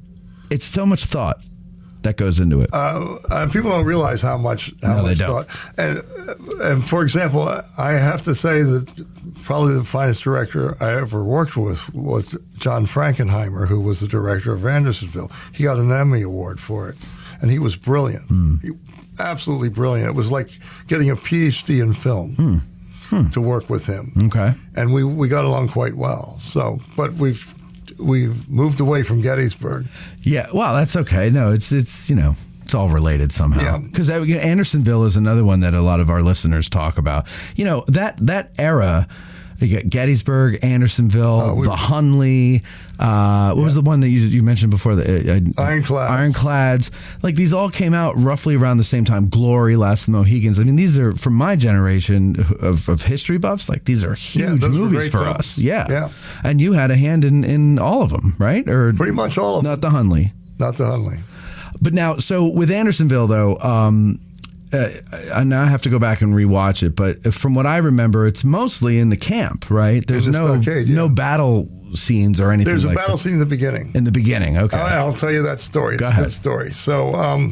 it's so much thought that goes into it. People don't realize how much thought. And for example, I have to say that probably the finest director I ever worked with was John Frankenheimer, who was the director of Andersonville. He got an Emmy Award for it, and he was brilliant. Absolutely brilliant. It was like getting a PhD in film to work with him. Okay. And we got along quite well. So, but we've moved away from Gettysburg. Yeah, well, that's okay. No, it's it's all related somehow. Because Andersonville is another one that a lot of our listeners talk about. That era. You got Gettysburg, Andersonville, the Hunley. What was the one that you mentioned before? The Ironclads. Like these all came out roughly around the same time. Glory, Last of the Mohicans. I mean, these are from my generation of history buffs. Like these are huge movies for us. Yeah. And you had a hand in all of them, right? Or pretty much all of them. Not the Hunley. But now, so with Andersonville, though. And now I have to go back and rewatch it, but from what I remember, it's mostly in the camp, right? There's no battle scenes or anything. There's a battle scene in the beginning. In the beginning, okay. I'll tell you that story. It's a good story. So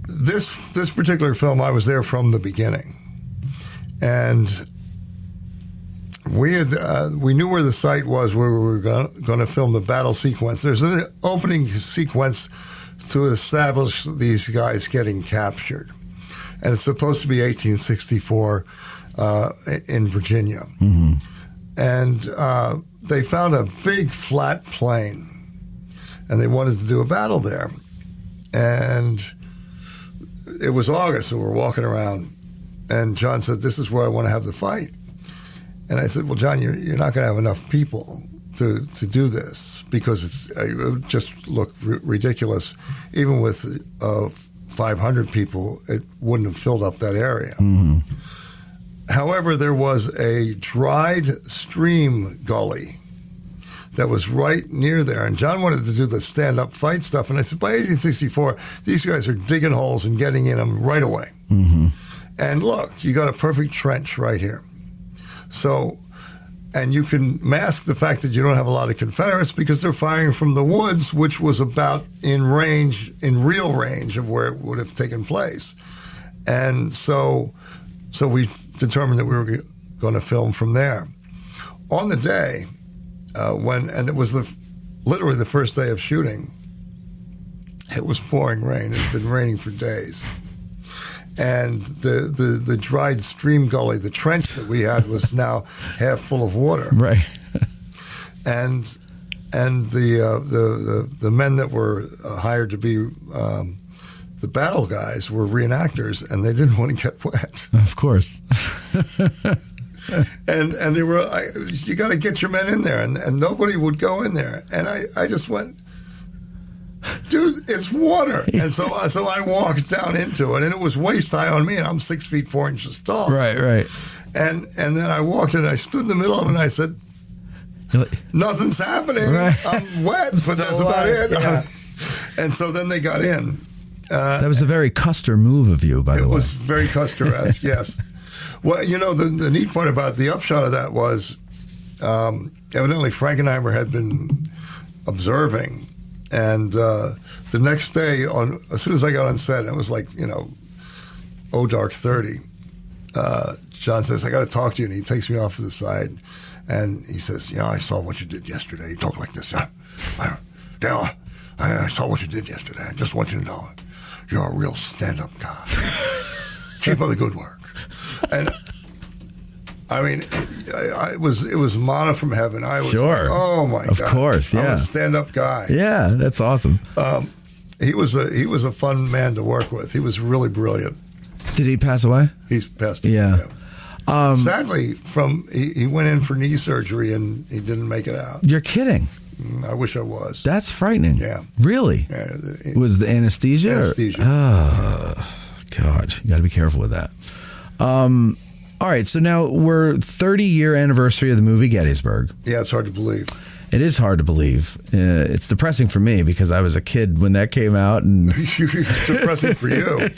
this particular film, I was there from the beginning, and we knew where the site was where we were going to film the battle sequence. There's an opening sequence to establish these guys getting captured. And it's supposed to be 1864 in Virginia. Mm-hmm. And they found a big flat plain, and they wanted to do a battle there. And it was August, and we're walking around, and John said, "This is where I want to have the fight." And I said, "Well, John, you're not going to have enough people to do this, because it would just look ridiculous. Even with 500 people, it wouldn't have filled up that area." Mm-hmm. However, there was a dried stream gully that was right near there, and John wanted to do the stand-up fight stuff. And I said, by 1864, these guys are digging holes and getting in them right away. Mm-hmm. And look, you got a perfect trench right here. So... And you can mask the fact that you don't have a lot of Confederates because they're firing from the woods, which was about in real range of where it would have taken place. And so we determined that we were going to film from there. On the day, and it was literally the first day of shooting. It was pouring rain. It had been raining for days. And the dried stream gully, the trench that we had, was now half full of water. Right. And the men that were hired to be the battle guys were reenactors, and they didn't want to get wet. Of course. and they were, you got to get your men in there, and nobody would go in there. And I just went, dude, it's water. And so I walked down into it, and it was waist high on me, and I'm 6 feet 4 inches tall. Right. And then I walked in, and I stood in the middle of it, and I said, nothing's happening. Right. I'm wet, but that's about it. Yeah. And so then they got in. That was a very Custer move of you, by the way. It was very Custer-esque, yes. Well, the neat part about the upshot of that was evidently Frankenheimer had been observing. And the next day, as soon as I got on set, it was like, dark 30. John says, I got to talk to you. And he takes me off to the side. And he says, I saw what you did yesterday. He talked like this. Dale, I saw what you did yesterday. I just want you to know you're a real stand-up guy. Keep up the good work. And I mean, it was manna from heaven. I was sure. Like, oh my God! Of course, yeah. I'm a stand-up guy. Yeah, that's awesome. He was a fun man to work with. He was really brilliant. Did he pass away? He's passed away. Yeah. Sadly, he went in for knee surgery and he didn't make it out. You're kidding. I wish I was. That's frightening. Yeah. Really? Yeah, was the anesthesia? Anesthesia. God, you got to be careful with that. All right, so now we're 30-year anniversary of the movie Gettysburg. Yeah, it's hard to believe. It is hard to believe. It's depressing for me because I was a kid when that came out. And it's depressing for you.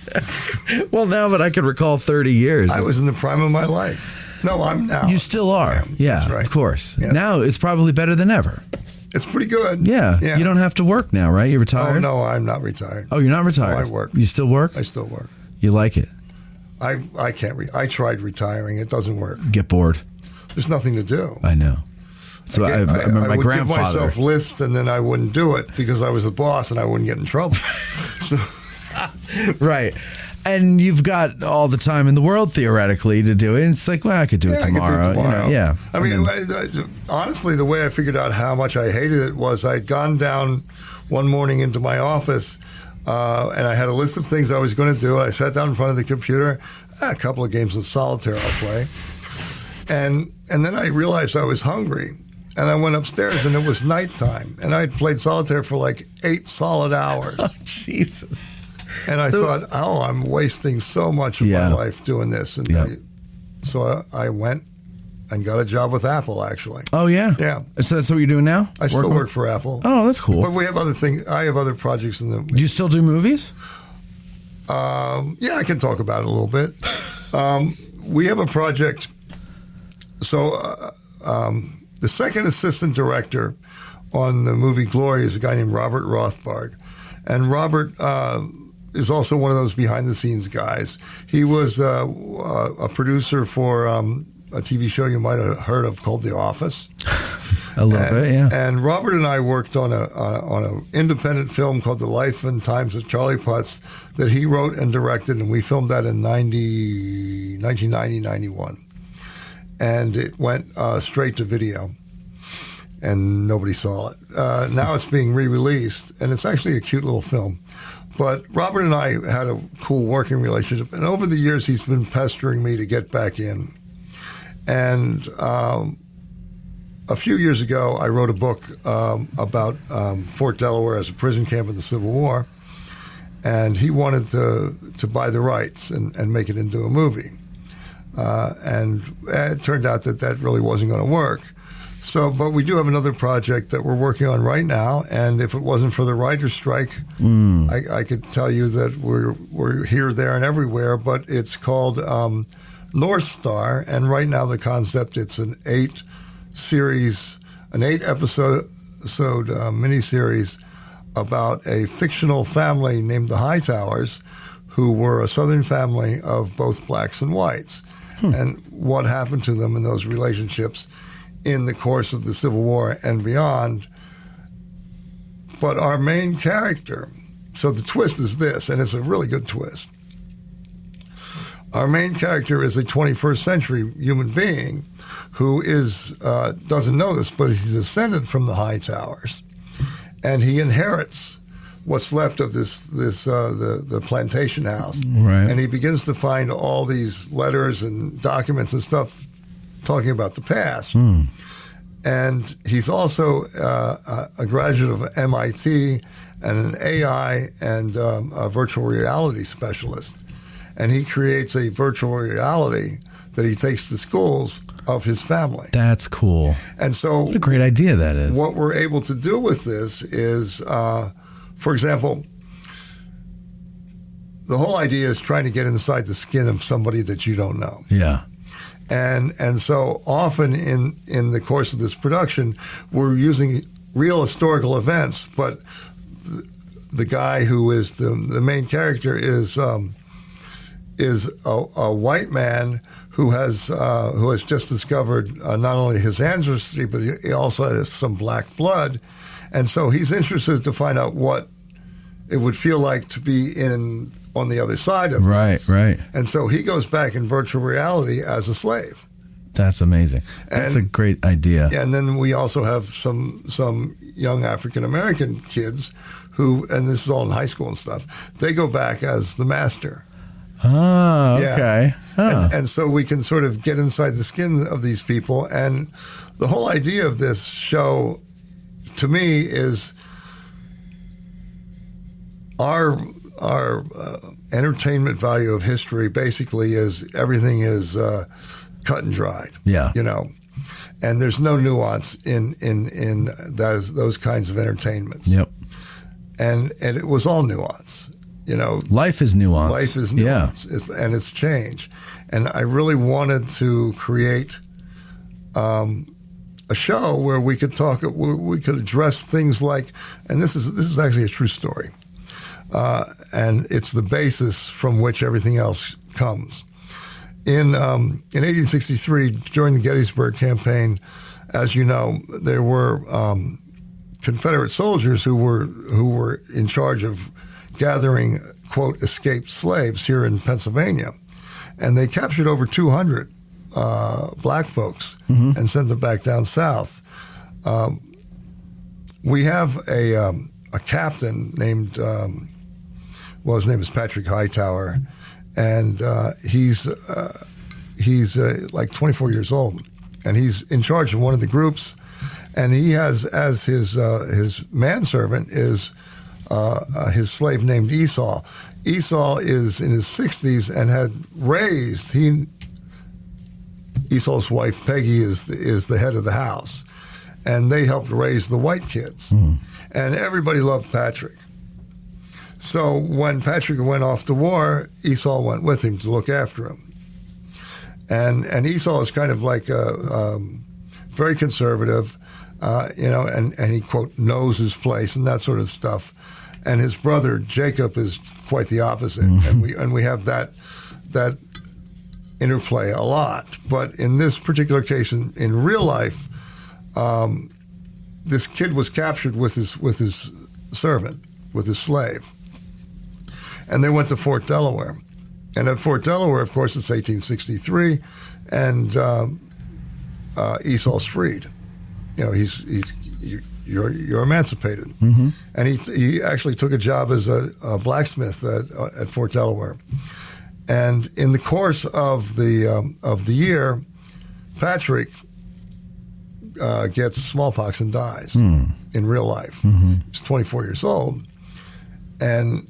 Well, now that I can recall 30 years. I was in the prime of my life. No, I'm now. You still are. Yeah, that's right. Of course. Yeah. Now it's probably better than ever. It's pretty good. Yeah. You don't have to work now, right? You're retired? Oh, no, I'm not retired. Oh, you're not retired? No, I work. You still work? I still work. You like it? I can't. I tried retiring. It doesn't work. Get bored. There's nothing to do. I know. So I remember my would grandfather. give myself lists, and then I wouldn't do it because I was the boss, and I wouldn't get in trouble. Right. And you've got all the time in the world, theoretically, to do it. And it's like, well, I could do it tomorrow. I could do it tomorrow. Yeah. I mean, honestly, the way I figured out how much I hated it was I'd gone down one morning into my office, and I had a list of things I was going to do. I sat down in front of the computer. A couple of games of solitaire I'll play. And then I realized I was hungry. And I went upstairs, and it was nighttime. And I'd played solitaire for like 8 solid hours. Oh, Jesus. And I thought, I'm wasting so much of my life doing this. And so I went and got a job with Apple, actually. Oh, yeah? Yeah. So that's what you're doing now? I still work for Apple. Oh, that's cool. But we have other things. I have other projects in the... Do you still do movies? Yeah, I can talk about it a little bit. We have a project... So the second assistant director on the movie Glory is a guy named Robert Rothbard. And Robert is also one of those behind-the-scenes guys. He was a producer for a TV show you might have heard of called The Office. A little bit, yeah. And Robert and I worked on an independent film called The Life and Times of Charlie Putz that he wrote and directed, and we filmed that in 1990, 91. And it went straight to video, and nobody saw it. Now it's being re-released, and it's actually a cute little film. But Robert and I had a cool working relationship, and over the years he's been pestering me to get back in. And a few years ago, I wrote a book about Fort Delaware as a prison camp in the Civil War, and he wanted to buy the rights and make it into a movie. And it turned out that really wasn't going to work. So, but we do have another project that we're working on right now, and if it wasn't for the writer's strike, I could tell you that we're here, there, and everywhere, but it's called North Star, and right now the concept, it's an 8-episode miniseries about a fictional family named the Hightowers, who were a Southern family of both blacks and whites. And what happened to them in those relationships in the course of the Civil War and beyond. But our main character, so the twist is this, and it's a really good twist. Our main character is a 21st century human being who doesn't know this, but he's descended from the Hightowers, and he inherits what's left of the plantation house. Right. And he begins to find all these letters and documents and stuff talking about the past. And he's also a graduate of MIT and an AI and a virtual reality specialist. And he creates a virtual reality that he takes to schools of his family. That's cool. And so, what a great idea that is. What we're able to do with this is, for example, the whole idea is trying to get inside the skin of somebody that you don't know. Yeah. And so often in the course of this production, we're using real historical events, but the guy who is the main character is a white man who has just discovered not only his ancestry, but he also has some black blood, and so he's interested to find out what it would feel like to be on the other side of it. Right. And so he goes back in virtual reality as a slave. That's amazing. That's a great idea. And then we also have some young African American kids who, and this is all in high school and stuff, they go back as the master. Oh, okay. Yeah. And so we can sort of get inside the skin of these people. And the whole idea of this show, to me, is our entertainment value of history basically is everything is cut and dried. Yeah. And there's no nuance in those kinds of entertainments. Yep. And it was all nuance. Life is nuance. Life is nuance, and it's change. And I really wanted to create a show where we could address things like, and this is actually a true story, and it's the basis from which everything else comes. In 1863, during the Gettysburg campaign, as you know, there were Confederate soldiers who were in charge of gathering, quote, escaped slaves here in Pennsylvania. And they captured over 200 black folks and sent them back down south. We have a captain named, his name is Patrick Hightower, and he's like 24 years old. And he's in charge of one of the groups, and he has as his manservant is his slave named Esau. Esau is in his 60s and had raised. Esau's wife Peggy is the head of the house, and they helped raise the white kids. And everybody loved Patrick. So when Patrick went off to war, Esau went with him to look after him. And Esau is kind of like very conservative, and he, quote, knows his place and that sort of stuff. And his brother Jacob is quite the opposite, and we have that interplay a lot. But in this particular case, in real life, this kid was captured with his servant, with his slave, and they went to Fort Delaware. And at Fort Delaware, of course, it's 1863, and Esau's freed. You're emancipated. And he actually took a job as a blacksmith at Fort Delaware. And in the course of the year, Patrick gets smallpox and dies in real life. He's 24 years old. And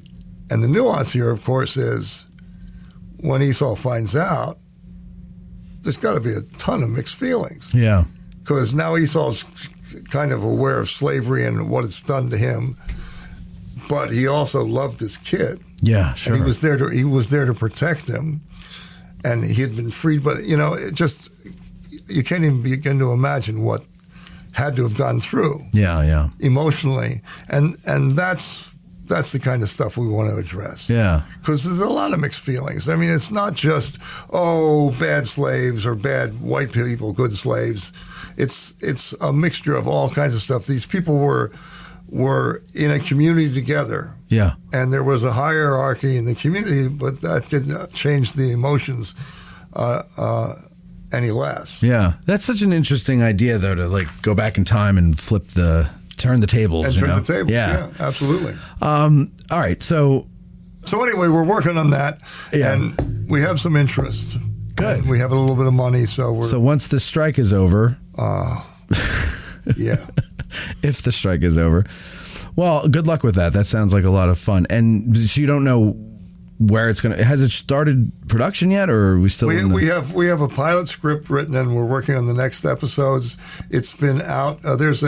the nuance here, of course, is when Esau finds out, there's got to be a ton of mixed feelings. Yeah. Because now Esau's kind of aware of slavery and what it's done to him, but he also loved his kid. Yeah, sure. And he was there to protect him, and he had been freed. But you can't even begin to imagine what had to have gone through. Yeah. Emotionally, and that's the kind of stuff we want to address. Yeah. Because there's a lot of mixed feelings. I mean, it's not just bad slaves or bad white people, good slaves. it's a mixture of all kinds of stuff. These people were in a community together. Yeah. And there was a hierarchy in the community, but that did not change the emotions any less. Yeah. That's such an interesting idea, though, to like go back in time and turn the tables. And turn the tables. Yeah. Absolutely. All right. So anyway, we're working on that, Yeah. and we have some interest. Good. And we have a little bit of money, so we're... So once the strike is over... yeah. If the strike is over. Well, good luck with that. That sounds like a lot of fun. And so you don't know where it's going to... Has it started production yet, or are we still... We have a pilot script written, and we're working on the next episodes. It's been out... there's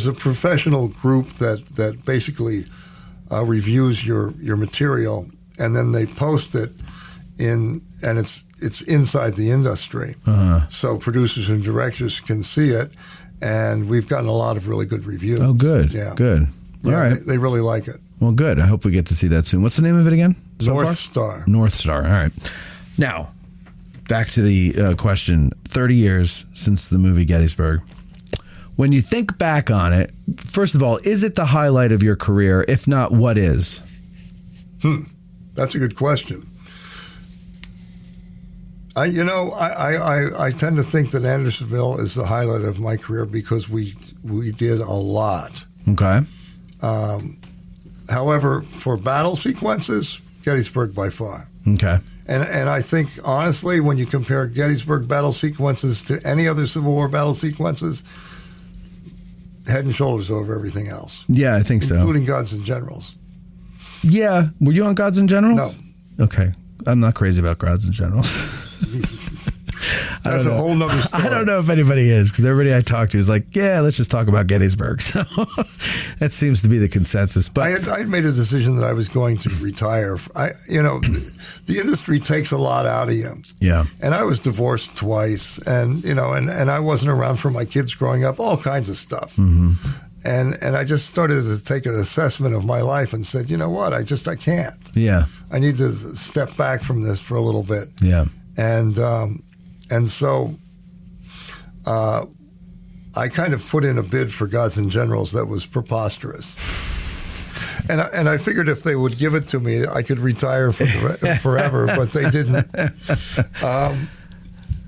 a professional group that basically reviews your material, and then they post it and it's inside the industry. So producers and directors can see it, and we've gotten a lot of really good reviews. Oh, good. Yeah. Good. All right. They really like it. Well, good. I hope we get to see that soon. What's the name of it again? North Star. North Star. All right. Now, back to the question. 30 years since the movie Gettysburg. When you think back on it, first of all, is it the highlight of your career? If not, what is? That's a good question. I tend to think that Andersonville is the highlight of my career because we did a lot. Okay. However, for battle sequences, Gettysburg by far. Okay. And I think, honestly, when you compare Gettysburg battle sequences to any other Civil War battle sequences, head and shoulders over everything else. Yeah, I think so. Including Gods and Generals. Yeah. Were you on Gods and Generals? No. Okay. I'm not crazy about Gods and Generals. That's a whole nother story. I don't know if anybody is, because everybody I talk to is like, yeah, let's just talk about Gettysburg. So that seems to be the consensus. But I had made a decision that I was going to retire. The industry takes a lot out of you. Yeah. And I was divorced twice, and I wasn't around for my kids growing up, all kinds of stuff. Mm-hmm. And I just started to take an assessment of my life and said, you know what, I can't. Yeah. I need to step back from this for a little bit. Yeah. And so I kind of put in a bid for Gods and Generals that was preposterous. And I figured if they would give it to me, I could retire forever, but they didn't.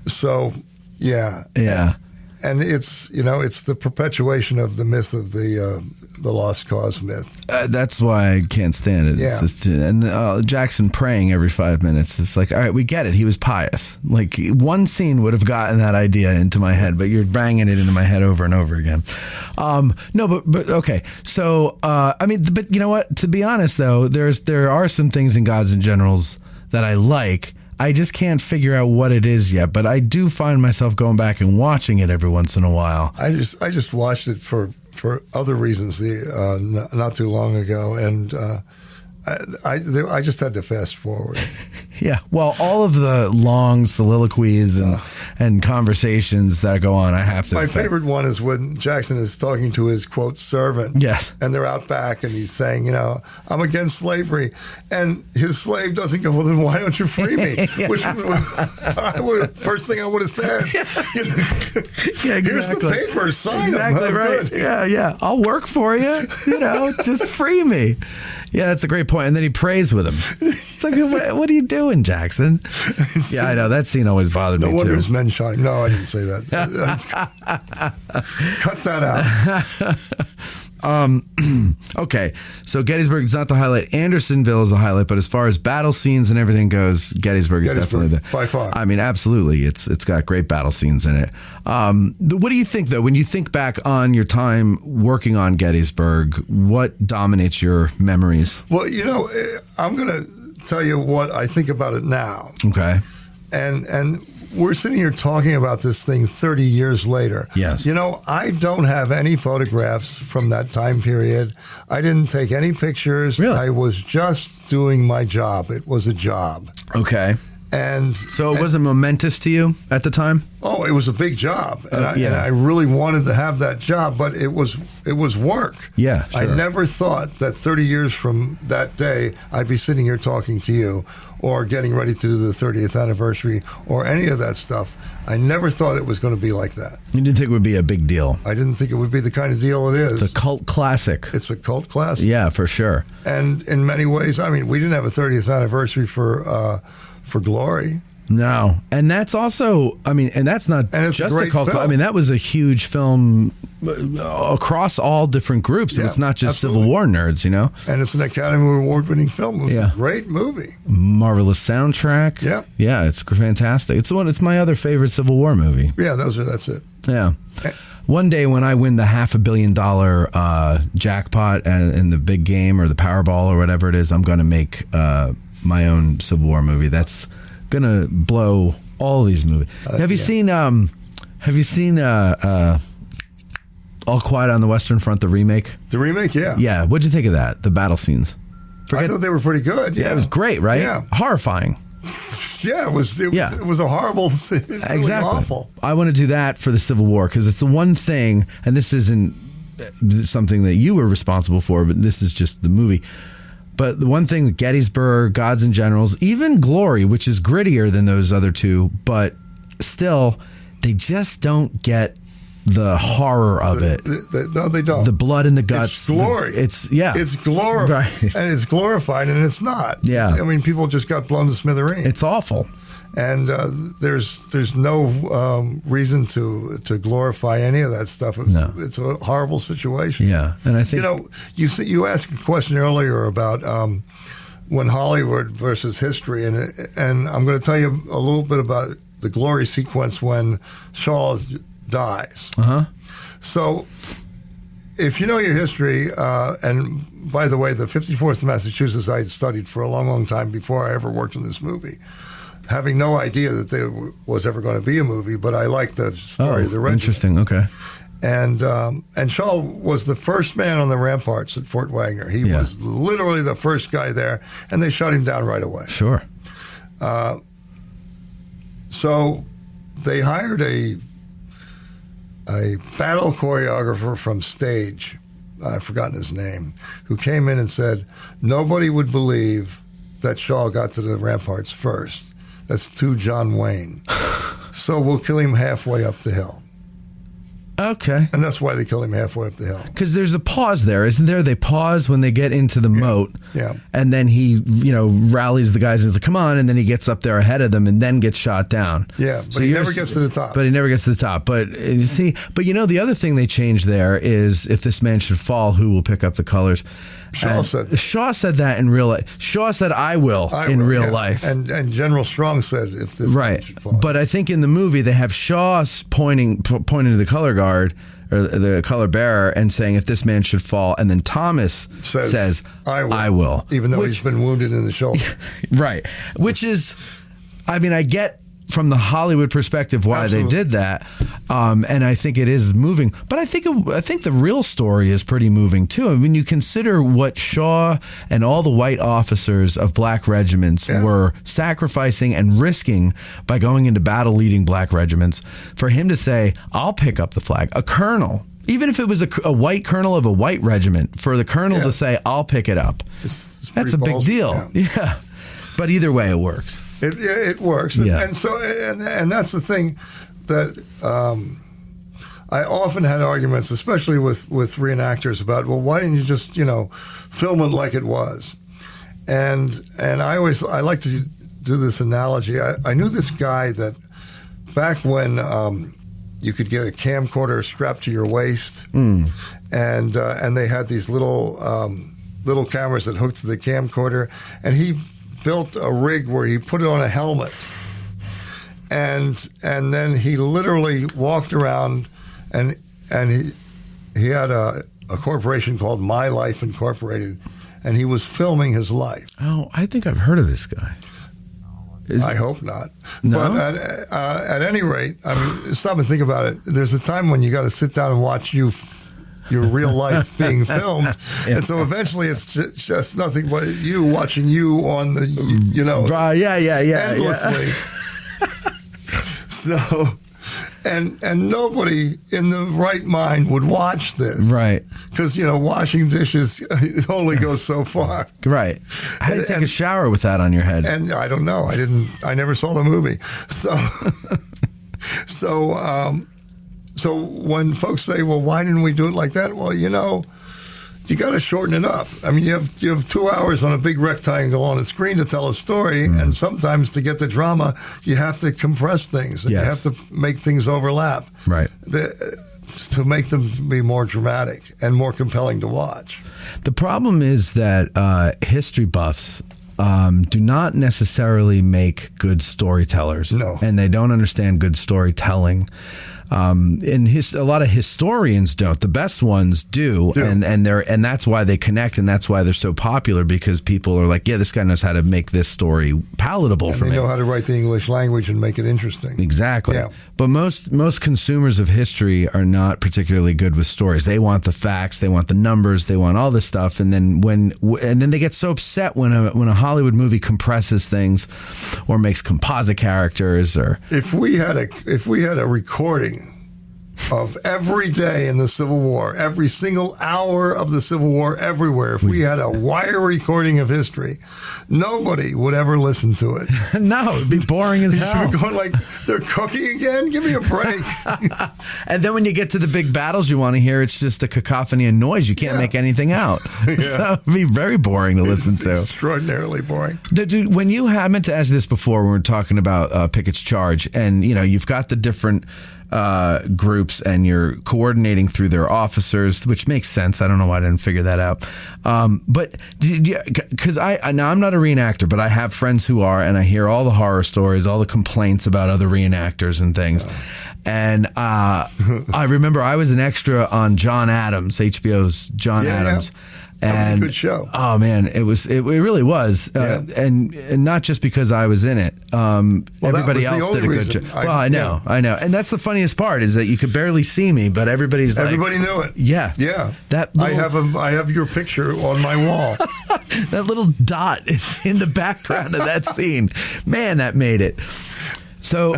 So, yeah. Yeah. And it's the perpetuation of the myth of the lost cause myth. That's why I can't stand it. Yeah. And Jackson praying every 5 minutes. It's like, all right, we get it. He was pious. Like one scene would have gotten that idea into my head, but you're banging it into my head over and over again. No, but okay. So, but you know what? To be honest, though, there are some things in Gods and Generals that I like. I just can't figure out what it is yet, but I do find myself going back and watching it every once in a while. I just watched it for other reasons not too long ago, and I just had to fast forward. Yeah, well, all of the long soliloquies and conversations that go on, I have to. My favorite one is when Jackson is talking to his, quote, servant. Yes. And they're out back, and he's saying, I'm against slavery. And his slave doesn't go, well, then why don't you free me? Which first thing I would have said. Yeah, exactly. Here's the paper, sign exactly them. Right. Good. Yeah. I'll work for you. Just free me. Yeah, that's a great point. And then he prays with him. It's like, what are you doing, Jackson? Yeah, I know. That scene always bothered me, too. No wonder his men shine. No, I didn't say that. Cut that out. Okay, so Gettysburg is not the highlight. Andersonville is the highlight, but as far as battle scenes and everything goes, Gettysburg is definitely by far. I mean, absolutely, it's got great battle scenes in it. What do you think, though, when you think back on your time working on Gettysburg? What dominates your memories? Well, I'm going to tell you what I think about it now. Okay, and we're sitting here talking about this thing 30 years later. Yes. I don't have any photographs from that time period. I didn't take any pictures. Really? I was just doing my job. It was a job. Okay. And so it wasn't momentous to you at the time? Oh, it was a big job, and I really wanted to have that job, but it was work. Yeah, sure. I never thought that 30 years from that day, I'd be sitting here talking to you or getting ready to do the 30th anniversary or any of that stuff. I never thought it was going to be like that. You didn't think it would be a big deal? I didn't think it would be the kind of deal it is. It's a cult classic. It's a cult classic. Yeah, for sure. And in many ways, I mean, we didn't have a 30th anniversary for Glory. No. And that's also, I mean, and that's not just a cult. I mean, that was a huge film across all different groups. So it's not just absolutely. Civil War nerds, you know? And it's an Academy Award-winning film. It was a great movie. Marvelous soundtrack. Yeah. Yeah, it's fantastic. It's my other favorite Civil War movie. Yeah, that's it. Yeah. One day when I win the $500 million jackpot in the big game or the Powerball or whatever it is, I'm going to make my own Civil War movie. That's going to blow all these movies. Have you seen All Quiet on the Western Front, the remake? The remake, yeah. Yeah. What'd you think of that? The battle scenes? I thought they were pretty good. Yeah, it was great, right? Yeah. Horrifying. Yeah, it was a horrible scene. Really exactly. Awful. I want to do that for the Civil War because it's the one thing, and this isn't something that you were responsible for, but this is just the movie. But the one thing, Gettysburg, Gods and Generals, even Glory, which is grittier than those other two, but still, they just don't get the horror of it. No, they don't. The blood in the guts. It's glory. It's glorified. Right. And it's glorified, and it's not. Yeah. I mean, people just got blown to smithereens. It's awful. And there's no reason to glorify any of that stuff. It's a horrible situation. Yeah, and I think you asked a question earlier about when Hollywood versus history, and I'm going to tell you a little bit about the glory sequence when Shaw dies. So, if you know your history, and by the way, the 54th Massachusetts I had studied for a long, long time before I ever worked on this movie, having no idea that there was ever going to be a movie, but I liked the story of the regiment. Interesting, okay. And Shaw was the first man on the ramparts at Fort Wagner. He was literally the first guy there, and they shot him down right away. Sure. So they hired a battle choreographer from stage, I've forgotten his name, who came in and said, nobody would believe that Shaw got to the ramparts first. That's to John Wayne. So we'll kill him halfway up the hill. Okay. And that's why they kill him halfway up the hill. Because there's a pause there, isn't there? They pause when they get into the moat. Yeah. And then he, rallies the guys and says, come on. And then he gets up there ahead of them and then gets shot down. Yeah, but he never gets to the top. But he never gets to the top. But you see, the other thing they changed there is if this man should fall, who will pick up the colors? Shaw said that. Shaw said that in real life. Shaw said, I will in real life. And General Strong said, if this man should fall. But I think in the movie, they have Shaw pointing to the color guard or the color bearer and saying, if this man should fall. And then Thomas says I will. Even though he's been wounded in the shoulder. Right. Which is, I mean, I get from the Hollywood perspective why Absolutely. they did that, and I think it is moving. But I think the real story is pretty moving too. I mean, you consider what Shaw and all the white officers of black regiments were sacrificing and risking by going into battle leading black regiments. For him to say, "I'll pick up the flag," a colonel. Even if it was a white colonel of a white regiment, for the colonel to say, "I'll pick it up," that's a big deal. Yeah. But either way, it works. It works, and so that's the thing that I often had arguments, especially with reenactors, about. Well, why didn't you just film it like it was? And I like to do this analogy. I knew this guy that back when you could get a camcorder strapped to your waist, and they had these little cameras that hooked to the camcorder, and he built a rig where he put it on a helmet, and then he literally walked around, and he had a corporation called My Life Incorporated, and he was filming his life. Oh, I think I've heard of this guy. I hope not. No? But at any rate, I mean, stop and think about it. There's a time when you got to sit down and watch you your real life being filmed. And so eventually it's just nothing but you watching you on the, endlessly. So, and nobody in the right mind would watch this. Right. Because, washing dishes only goes so far. Right. How do you take a shower with that on your head? And I don't know. I never saw the movie. So when folks say, well, why didn't we do it like that? Well, you got to shorten it up. I mean, you have 2 hours on a big rectangle on a screen to tell a story, and sometimes to get the drama, you have to compress things, and you have to make things overlap, right? To make them be more dramatic and more compelling to watch. The problem is that history buffs do not necessarily make good storytellers. No. And they don't understand good storytelling. And a lot of historians don't. The best ones do. And that's why they connect, and that's why they're so popular, because people are like, yeah, this guy knows how to make this story palatable for me. They know how to write the English language and make it interesting. Exactly. Yeah. But most consumers of history are not particularly good with stories. They want the facts, they want the numbers, they want all this stuff, and then then they get so upset when a Hollywood movie compresses things or makes composite characters. Or if we had a recording of every day in the Civil War, every single hour of the Civil War, everywhere, if we had a wire recording of history, nobody would ever listen to it. No, it'd be boring as hell. You'd be going like, they're cooking again? Give me a break. And then when you get to the big battles you want to hear, it's just a cacophony of noise. You can't make anything out. So it'd be very boring to listen to. Extraordinarily boring. Dude, when you I meant to ask this before when we were talking about Pickett's Charge, and you've got the different groups, and you're coordinating through their officers, which makes sense. I don't know why I didn't figure that out. But because now I'm not a reenactor, but I have friends who are, and I hear all the horror stories, all the complaints about other reenactors and things. And I remember I was an extra on John Adams, HBO's John Adams. Yeah. That was a good show. Oh man, it really was, and not just because I was in it. Everybody else did a good job. Well, I know, and that's the funniest part is that you could barely see me, but everybody knew it. Yeah. I have your picture on my wall. That little dot is in the background of that scene. Man, that made it. So.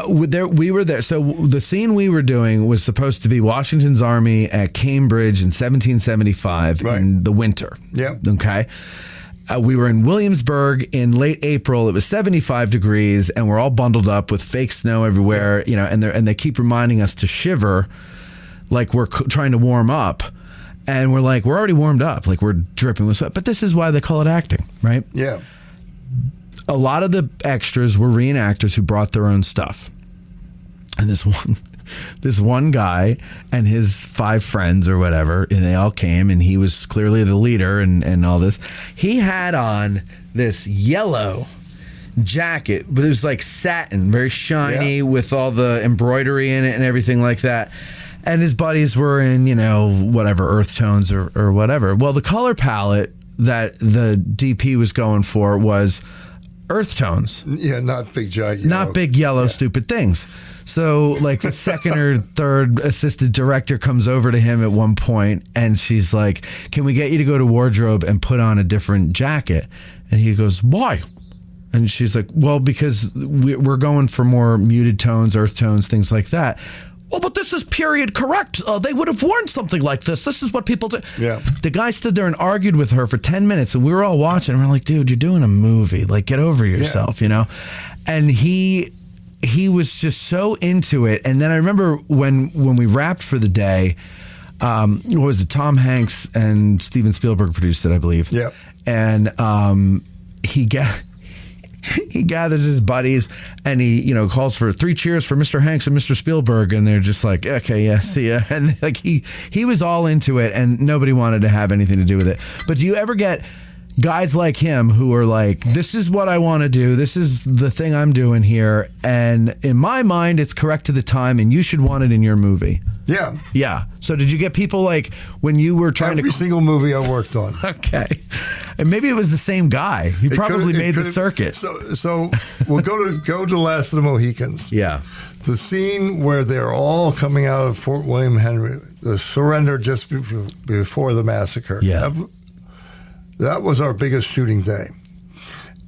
We were there. So the scene we were doing was supposed to be Washington's army at Cambridge in 1775 in the winter. Yeah. Okay. We were in Williamsburg in late April. It was 75 degrees, and we're all bundled up with fake snow everywhere. And they keep reminding us to shiver, like we're trying to warm up. And we're like, we're already warmed up, like we're dripping with sweat. But this is why they call it acting, right? Yeah. A lot of the extras were reenactors who brought their own stuff. And this one guy and his 5 friends or whatever, and they all came, and he was clearly the leader and all this. He had on this yellow jacket, but it was like satin, very shiny, with all the embroidery in it and everything like that. And his buddies were in, whatever, earth tones or whatever. Well, the color palette that the DP was going for was earth tones. Yeah, not big giant yellow. Not big yellow stupid things. So like the second or third assistant director comes over to him at one point, and she's like, can we get you to go to wardrobe and put on a different jacket? And he goes, why? And she's like, well, because we're going for more muted tones, earth tones, things like that. Well, but this is period correct. They would have worn something like this. This is what people do. Yeah. The guy stood there and argued with her for 10 minutes, and we were all watching. And we're like, dude, you're doing a movie. Like, get over yourself, And he was just so into it. And then I remember when we wrapped for the day, what was it? Tom Hanks and Steven Spielberg produced it, I believe. Yeah. And he gathers his buddies, and he, calls for 3 cheers for Mr. Hanks and Mr. Spielberg, and they're just like, okay, yeah, see ya. And like he was all into it, and nobody wanted to have anything to do with it. But do you ever get guys like him who are like, this is what I want to do, this is the thing I'm doing here, and in my mind it's correct to the time, and you should want it in your movie? Yeah. So did you get people like when you were trying Every single movie I worked on. Okay. And maybe it was the same guy. He probably made the circuit. So we'll go to Last of the Mohicans. Yeah. The scene where they're all coming out of Fort William Henry, the surrender just before the massacre. Yeah. That was our biggest shooting day.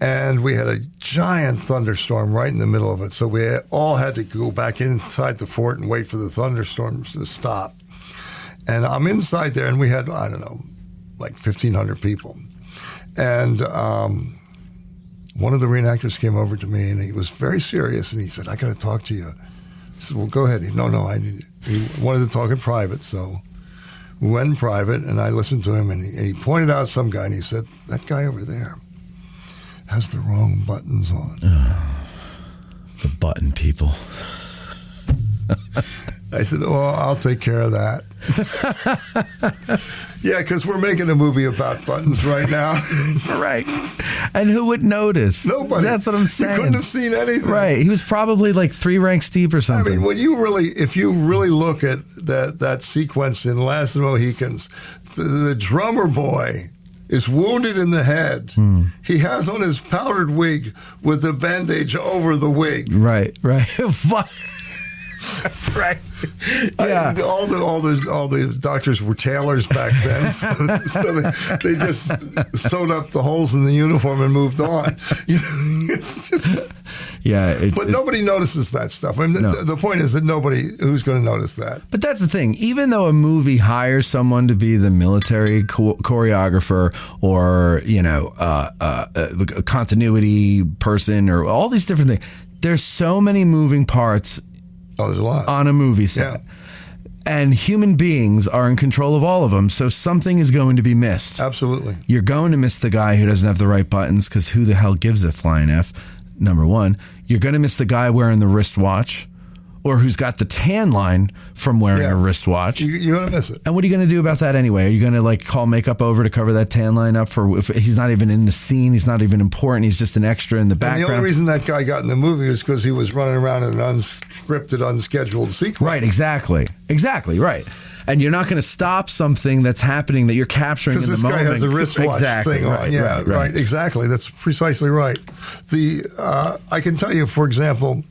And we had a giant thunderstorm right in the middle of it. So we all had to go back inside the fort and wait for the thunderstorms to stop. And I'm inside there, and we had, I don't know, like 1,500 people. And one of the reenactors came over to me, and he was very serious, and he said, I got to talk to you. I said, well, go ahead. He wanted to talk in private, so we went in private, and I listened to him, and he pointed out some guy, and he said, that guy over there has the wrong buttons on. The button people. I said, I'll take care of that. Yeah, because we're making a movie about buttons right now. Right. And who would notice? Nobody. That's what I'm saying. You couldn't have seen anything. Right. He was probably like 3 ranks deep or something. I mean, if you really look at that sequence in Last of the Mohicans, the drummer boy is wounded in the head. He has on his powdered wig with a bandage over the wig. Right. Right. Right. Yeah. All the doctors were tailors back then, so they just sewed up the holes in the uniform and moved on. It's just, but nobody notices that stuff. I mean, the point is that who's going to notice that. But that's the thing. Even though a movie hires someone to be the military choreographer or a continuity person or all these different things, there's so many moving parts. Oh, there's a lot. On a movie set. Yeah. And human beings are in control of all of them, so something is going to be missed. Absolutely. You're going to miss the guy who doesn't have the right buttons, because who the hell gives a flying F, number one. You're going to miss the guy wearing the wristwatch, or who's got the tan line from wearing a wristwatch. You're going to miss it. And what are you going to do about that anyway? Are you going to call makeup over to cover that tan line up if he's not even in the scene? He's not even important. He's just an extra in the background. And the only reason that guy got in the movie was because he was running around in an unscripted, unscheduled sequence. Right, exactly, right. And you're not going to stop something that's happening that you're capturing in the moment. Because this guy has a wristwatch thing on. Right, exactly. That's precisely right. I can tell you, for example,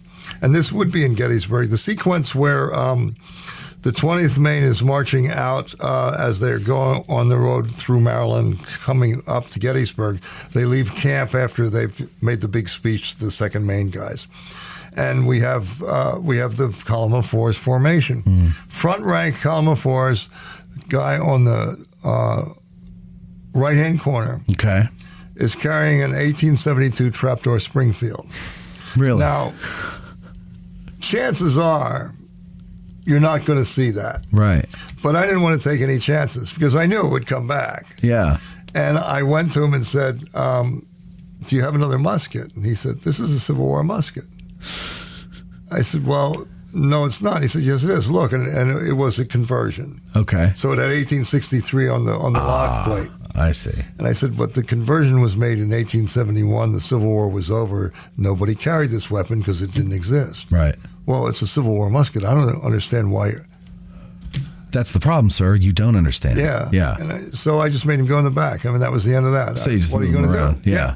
and this would be in Gettysburg, the sequence where the 20th Maine is marching out as they're going on the road through Maryland, coming up to Gettysburg. They leave camp after they've made the big speech to the 2nd Maine guys. And we have the column of fours formation. Front rank column of fours, guy on the right-hand corner is carrying an 1872 trapdoor Springfield. Really? Now, chances are you're not going to see that. Right. But I didn't want to take any chances because I knew it would come back. Yeah. And I went to him and said, do you have another musket? And he said, this is a Civil War musket. I said, well, no, it's not. He said, yes, it is. Look, and it was a conversion. Okay. So it had 1863 on the lock plate. I see. And I said, but the conversion was made in 1871. The Civil War was over. Nobody carried this weapon because it didn't exist. Right. Well, it's a Civil War musket. I don't understand why. That's the problem, sir. You don't understand. Yeah. Yeah. And so I just made him go in the back. I mean, that was the end of that. So you just what are you going to do? Yeah.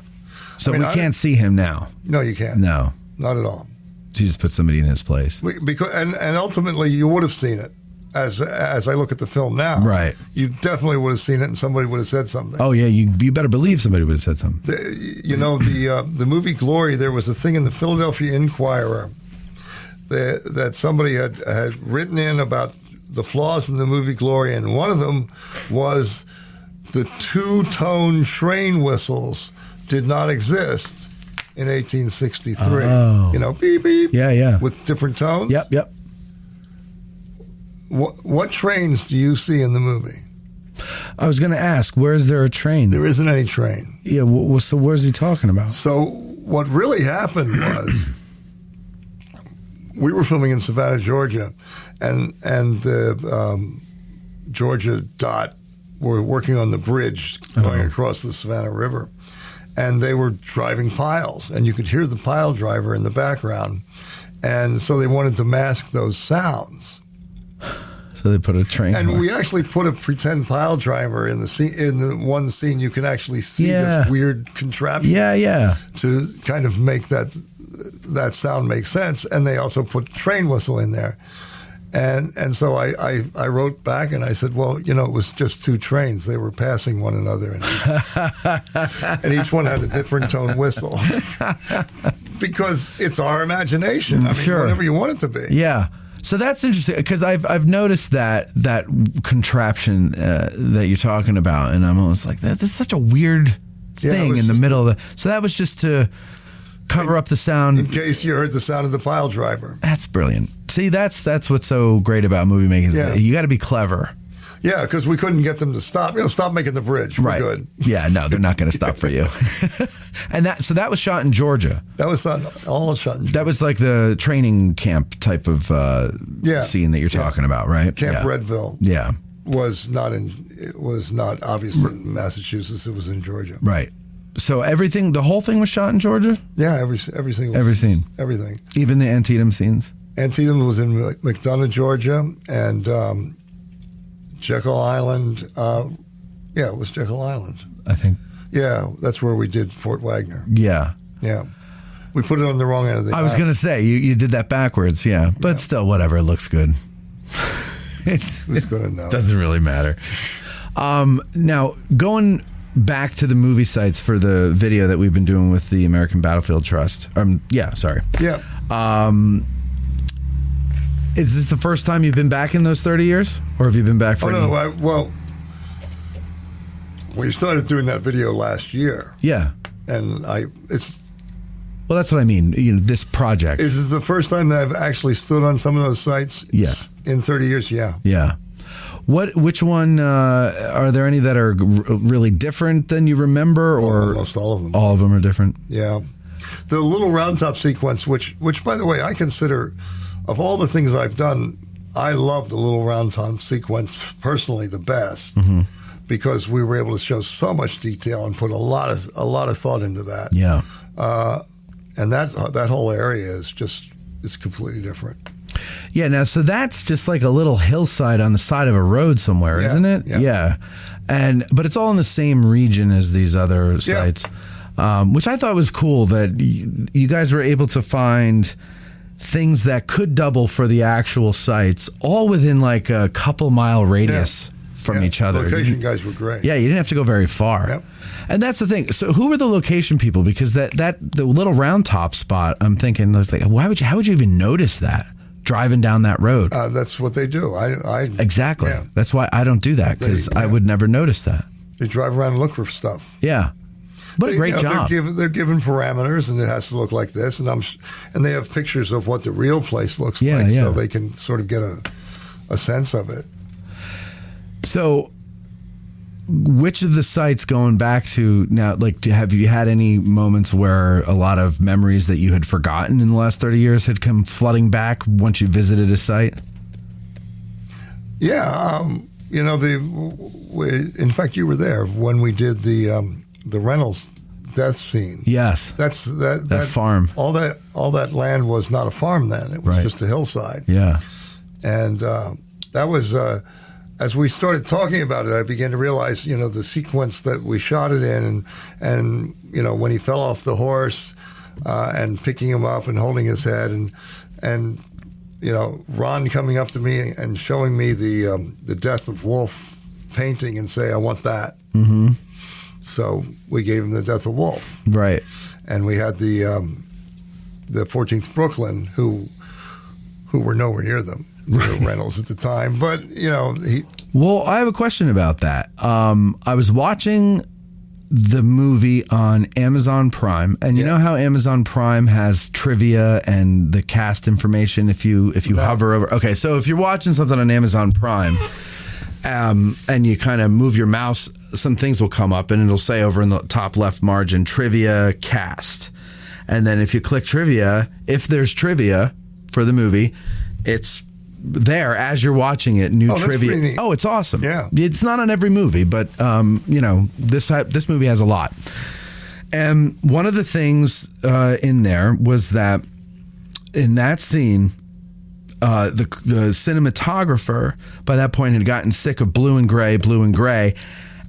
So we can't see him now. No, you can't. No. Not at all. So you just put somebody in his place. Because and ultimately you would have seen it. As I look at the film now, right? You definitely would have seen it, and somebody would have said something. Oh yeah, you better believe somebody would have said something. The movie Glory. There was a thing in the Philadelphia Inquirer that somebody had written in about the flaws in the movie Glory, and one of them was the 2-tone train whistles did not exist in 1863. Oh. Beep beep. Yeah. With different tones. Yep. What trains do you see in the movie? I was going to ask, where is there a train? There isn't any train. Yeah, where's he talking about? So what really happened was we were filming in Savannah, Georgia, and the Georgia DOT were working on the bridge going across the Savannah River, and they were driving piles, and you could hear the pile driver in the background, and so they wanted to mask those sounds. So they put a train. And we actually put a pretend pile driver in the scene. In the one scene, you can actually see this weird contraption. To kind of make that sound make sense. And they also put a train whistle in there. And so I wrote back and I said, well, it was just two trains. They were passing one another. And each one had a different tone whistle. Because it's our imagination. I mean, whatever you want it to be. Yeah. So that's interesting because I've noticed that contraption that you're talking about, and I'm almost like, that's such a weird thing in the middle of so that was just to cover up the sound. In case you heard the sound of the pile driver. That's brilliant. See, that's what's so great about movie making. You got to be clever. Yeah, because we couldn't get them to stop. Stop making the bridge. We're good. Yeah, no, they're not going to stop for you. And that was shot in Georgia. That was all shot in Georgia. That was like the training camp type of scene that you're talking about, right? Camp Redville. Yeah, was not obviously in Massachusetts. It was in Georgia. Right. So the whole thing was shot in Georgia. Yeah, every scene. Everything. Even the Antietam scenes. Antietam was in McDonough, Georgia, and Jekyll Island. It was Jekyll Island, I think. Yeah, that's where we did Fort Wagner. Yeah. We put it on the wrong end of the I was going to say, you did that backwards, but still, whatever, it looks good. Who's going to know? Doesn't really matter. Now, going back to the movie sites for the video that we've been doing with the American Battlefield Trust. Sorry. Yeah. Is this the first time you've been back in those 30 years? Or have you been back for well, we started doing that video last year. Yeah. And well, that's what I mean. This project. Is this the first time that I've actually stood on some of those sites? Yes. In 30 years, yeah. Yeah. Which one, are there any that are really different than you remember? Or almost all of them. All of them are different? Yeah. The little round top sequence, which by the way, I consider, of all the things I've done, I love the little round top sequence personally the best. Mm-hmm. Because we were able to show so much detail and put a lot of thought into that. Yeah. And that whole area is completely different. Yeah, now, so that's just like a little hillside on the side of a road somewhere, isn't it? Yeah. But it's all in the same region as these other sites, which I thought was cool that you guys were able to find things that could double for the actual sites, all within like a couple mile radius from each other. The location guys were great. Yeah, you didn't have to go very far. Yep. And that's the thing. So who were the location people? Because the little round top spot, I'm thinking, like, how would you even notice that driving down that road? That's what they do. Exactly. Yeah. That's why I don't do that, because I would never notice that. They drive around and look for stuff. Yeah. What a great job. They're given parameters, and it has to look like this. And they have pictures of what the real place looks like, so they can sort of get a sense of it. So, which of the sites going back to now, like, have you had any moments where a lot of memories that you had forgotten in the last 30 years had come flooding back once you visited a site? Yeah. In fact, you were there when we did the Reynolds death scene. Yes. That farm. All that land was not a farm then. It was just a hillside. Yeah. And that was... as we started talking about it, I began to realize, the sequence that we shot it in, and when he fell off the horse, and picking him up and holding his head, and Ron coming up to me and showing me the Death of Wolf painting and say, I want that. Mm-hmm. So we gave him the Death of Wolf, right? And we had the 14th Brooklyn, who were nowhere near them. Reynolds at the time, but Well, I have a question about that. I was watching the movie on Amazon Prime, and you know how Amazon Prime has trivia and the cast information if you hover over. Okay, so if you're watching something on Amazon Prime, and you kind of move your mouse, some things will come up, and it'll say over in the top left margin, trivia cast, and then if you click trivia, if there's trivia for the movie, it's there as you're watching it. New trivia. Oh, it's awesome. Yeah, it's not on every movie, but this movie has a lot. And one of the things in there was that in that scene, the cinematographer by that point had gotten sick of blue and gray.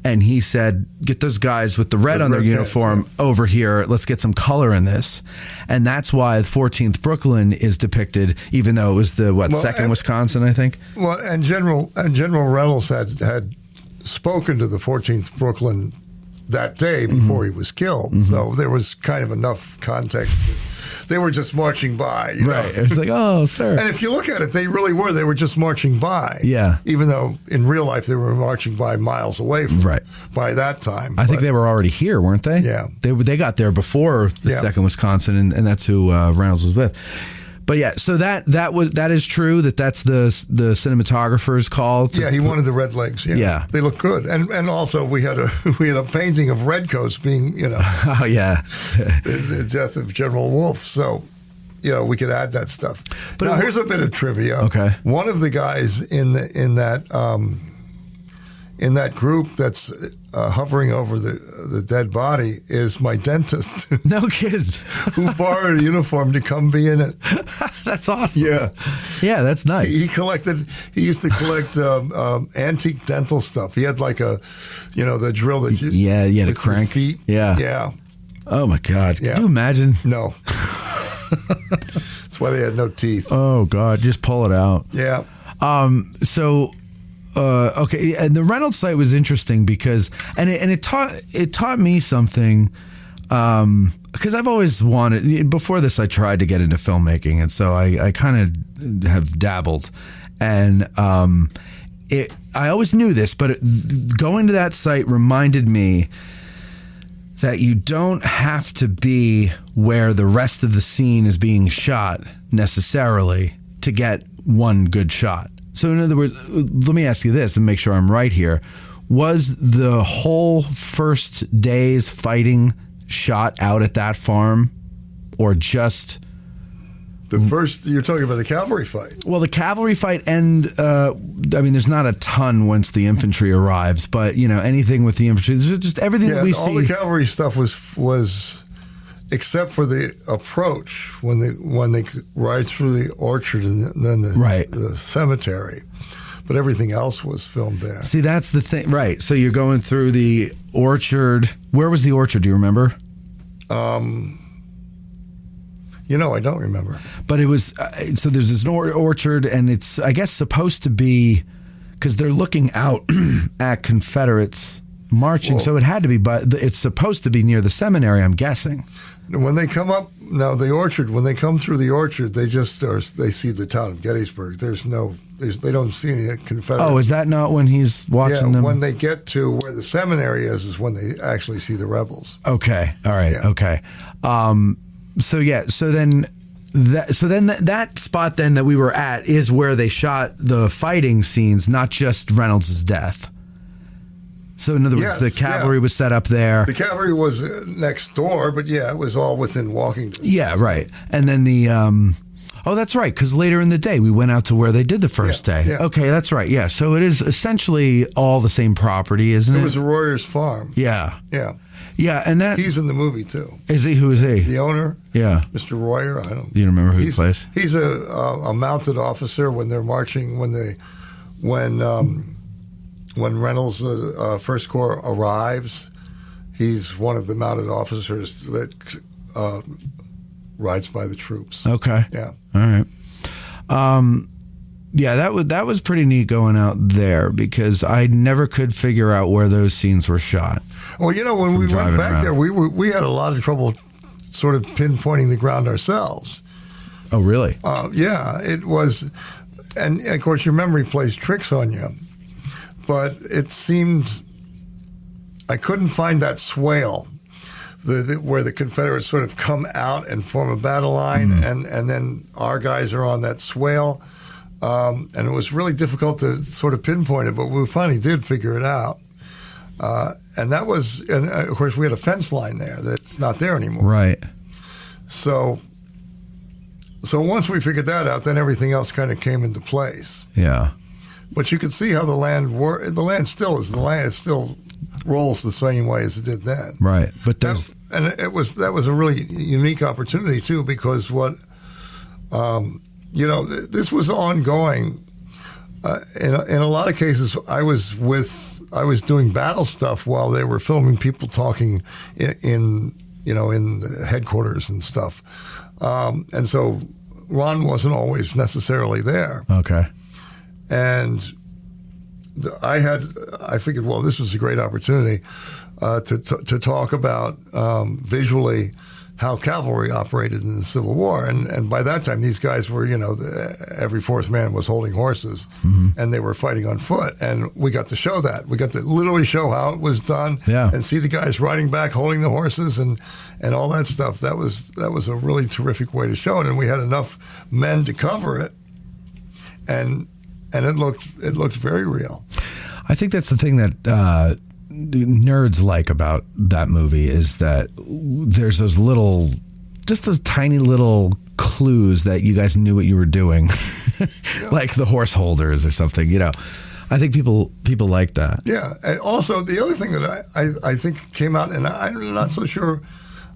And he said, get those guys with the red on their uniform over here. Let's get some color in this. And that's why 14th Brooklyn is depicted, even though it was the, second Wisconsin, I think? Well, and General Reynolds had spoken to the 14th Brooklyn that day before he was killed. Mm-hmm. So there was kind of enough context. They were just marching by. Right. It was like, oh, sir. And if you look at it, they really were. They were just marching by. Yeah. Even though in real life they were marching by miles away from by that time. I think they were already here, weren't they? Yeah. They got there before the second Wisconsin, and that's who Reynolds was with. But yeah, so that is true. That's the cinematographer's call. He wanted the red legs. Yeah, they look good, and also we had a painting of redcoats being oh yeah, the death of General Wolfe. So we could add that stuff. But now here's a bit of trivia. Okay, one of the guys in that group that's hovering over the dead body is my dentist. No kidding. Who borrowed a uniform to come be in it. That's awesome. Yeah. Yeah, that's nice. He used to collect antique dental stuff. He had like the drill that you... Yeah, you had a crank. Feet. Yeah. Yeah. Oh, my God. Yeah. Can you imagine? No. That's why they had no teeth. Oh, God. Just pull it out. Yeah. Okay, and the Reynolds site was interesting because, it taught me something, because I've always wanted. Before this, I tried to get into filmmaking, and so I kind of have dabbled, and I always knew this, but going to that site reminded me that you don't have to be where the rest of the scene is being shot necessarily to get one good shot. So in other words, let me ask you this and make sure I'm right here. Was the whole first day's fighting shot out at that farm, or just... You're talking about the cavalry fight. Well, the cavalry fight, and there's not a ton once the infantry arrives, but anything with the infantry, there's just everything that we see. All the cavalry stuff was except for the approach when they ride through the orchard and then the cemetery. But everything else was filmed there. See, that's the thing, right? So you're going through the orchard. Where was the orchard? Do you remember? I don't remember. But it was, so there's this orchard, and it's, I guess, supposed to be, because they're looking out at Confederates marching, so it had to be, but it's supposed to be near the seminary, I'm guessing. When they come up, the orchard, when they come through the orchard, they see the town of Gettysburg. They don't see any Confederates. Oh, is that not when he's watching them? When they get to where the seminary is when they actually see the rebels. Okay, all right, okay. So then that spot then that we were at is where they shot the fighting scenes, not just Reynolds' death. So in other words, the cavalry was set up there. The cavalry was next door, but it was all within walking distance. Yeah, right. And then that's right, because later in the day we went out to where they did the first day. Yeah. Okay, that's right. Yeah, so it is essentially all the same property, isn't it? It was a Royer's farm. Yeah. Yeah. Yeah, and he's in the movie too. Is he? Who is he? The owner. Yeah, Mr. Royer. I don't. You don't remember who he plays? He's a mounted officer when they're marching. When Reynolds, First Corps arrives, he's one of the mounted officers that rides by the troops. Okay. Yeah. All right. Yeah, that was pretty neat going out there, because I never could figure out where those scenes were shot. Well, when we went back there, we had a lot of trouble sort of pinpointing the ground ourselves. Oh, really? Yeah, it was, and of course your memory plays tricks on you. But it seemed I couldn't find that swale, where the Confederates sort of come out and form a battle line, and then our guys are on that swale. And it was really difficult to sort of pinpoint it, but we finally did figure it out. And of course, we had a fence line there that's not there anymore. Right. So once we figured that out, then everything else kind of came into place. Yeah. But you could see how the land still rolls the same way as it did then. Right. But that was a really unique opportunity too, because what this was ongoing. In a lot of cases, I was doing battle stuff while they were filming people talking in the headquarters and stuff. And so Ron wasn't always necessarily there. Okay. And I figured, well, this is a great opportunity to talk about visually how cavalry operated in the Civil War. And by that time, these guys were, every fourth man was holding horses, and they were fighting on foot. And we got to show that. We got to literally show how it was done, and see the guys riding back, holding the horses, and all that stuff. That was a really terrific way to show it. And we had enough men to cover it, and it looked very real. I think that's the thing that nerds like about that movie is that there's those tiny little clues that you guys knew what you were doing, like the horse holders or something. I think people like that. Yeah, and also the other thing that I think came out, and I'm not so sure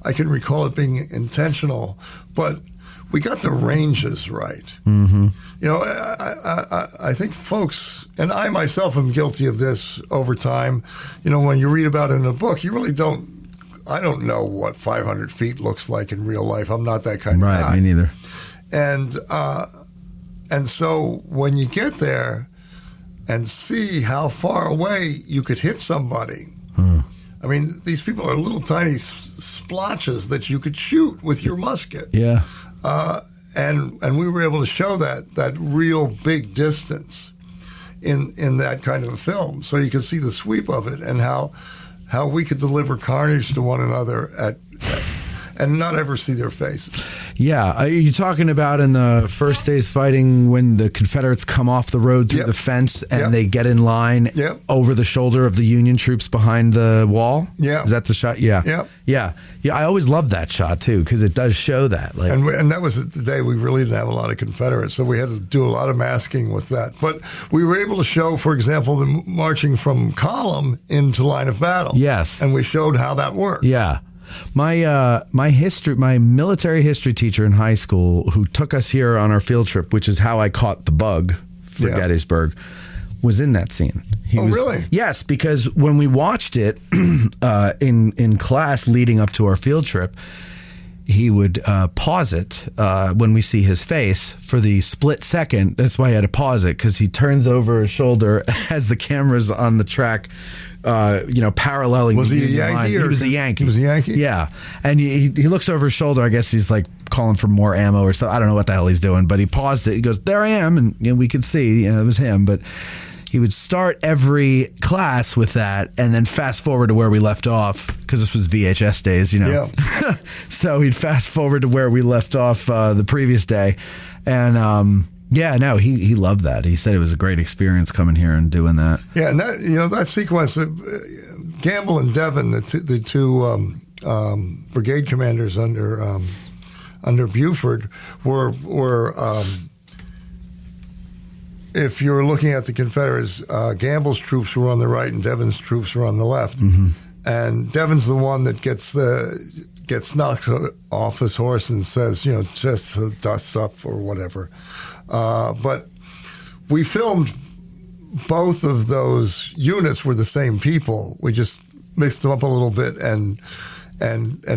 I can recall it being intentional, but we got the ranges right. Mm-hmm. I think folks, and I myself am guilty of this over time. When you read about it in a book, you really don't. I don't know what 500 feet looks like in real life. I'm not that kind of guy. Right, me neither. And so when you get there and see how far away you could hit somebody, I mean, these people are little tiny splotches that you could shoot with your musket. Yeah. And we were able to show that real big distance in that kind of a film, so you could see the sweep of it and how we could deliver carnage to one another and not ever see their faces. Yeah, are you talking about in the first day's fighting when the Confederates come off the road through the fence and they get in line over the shoulder of the Union troops behind the wall? Yeah. Is that the shot? Yeah. Yeah. I always loved that shot, too, because it does show that. And that was the day we really didn't have a lot of Confederates, so we had to do a lot of masking with that. But we were able to show, for example, the marching from column into line of battle. Yes. And we showed how that worked. Yeah. My military history teacher in high school, who took us here on our field trip, which is how I caught the bug for Gettysburg, was in that scene. Really? Yes, because when we watched it in class leading up to our field trip, he would pause it when we see his face for the split second. That's why he had to pause it, because he turns over his shoulder as the camera's on the track, paralleling. Was he a Yankee? He was a Yankee. He was a Yankee? Yeah. And he looks over his shoulder. I guess he's like calling for more ammo or something. I don't know what the hell he's doing, but he paused it. He goes, "There I am." And we could see, it was him. But he would start every class with that and then fast forward to where we left off, because this was VHS days, Yeah. So he'd fast forward to where we left off the previous day. And, he loved that. He said it was a great experience coming here and doing that. Yeah, and that sequence, Gamble and Devon, the two brigade commanders under Buford, were if you're looking at the Confederates, Gamble's troops were on the right and Devon's troops were on the left. Mm-hmm. And Devon's the one that gets knocked off his horse and says, just to dust up or whatever. But we filmed both of those units were the same people. We just mixed them up a little bit and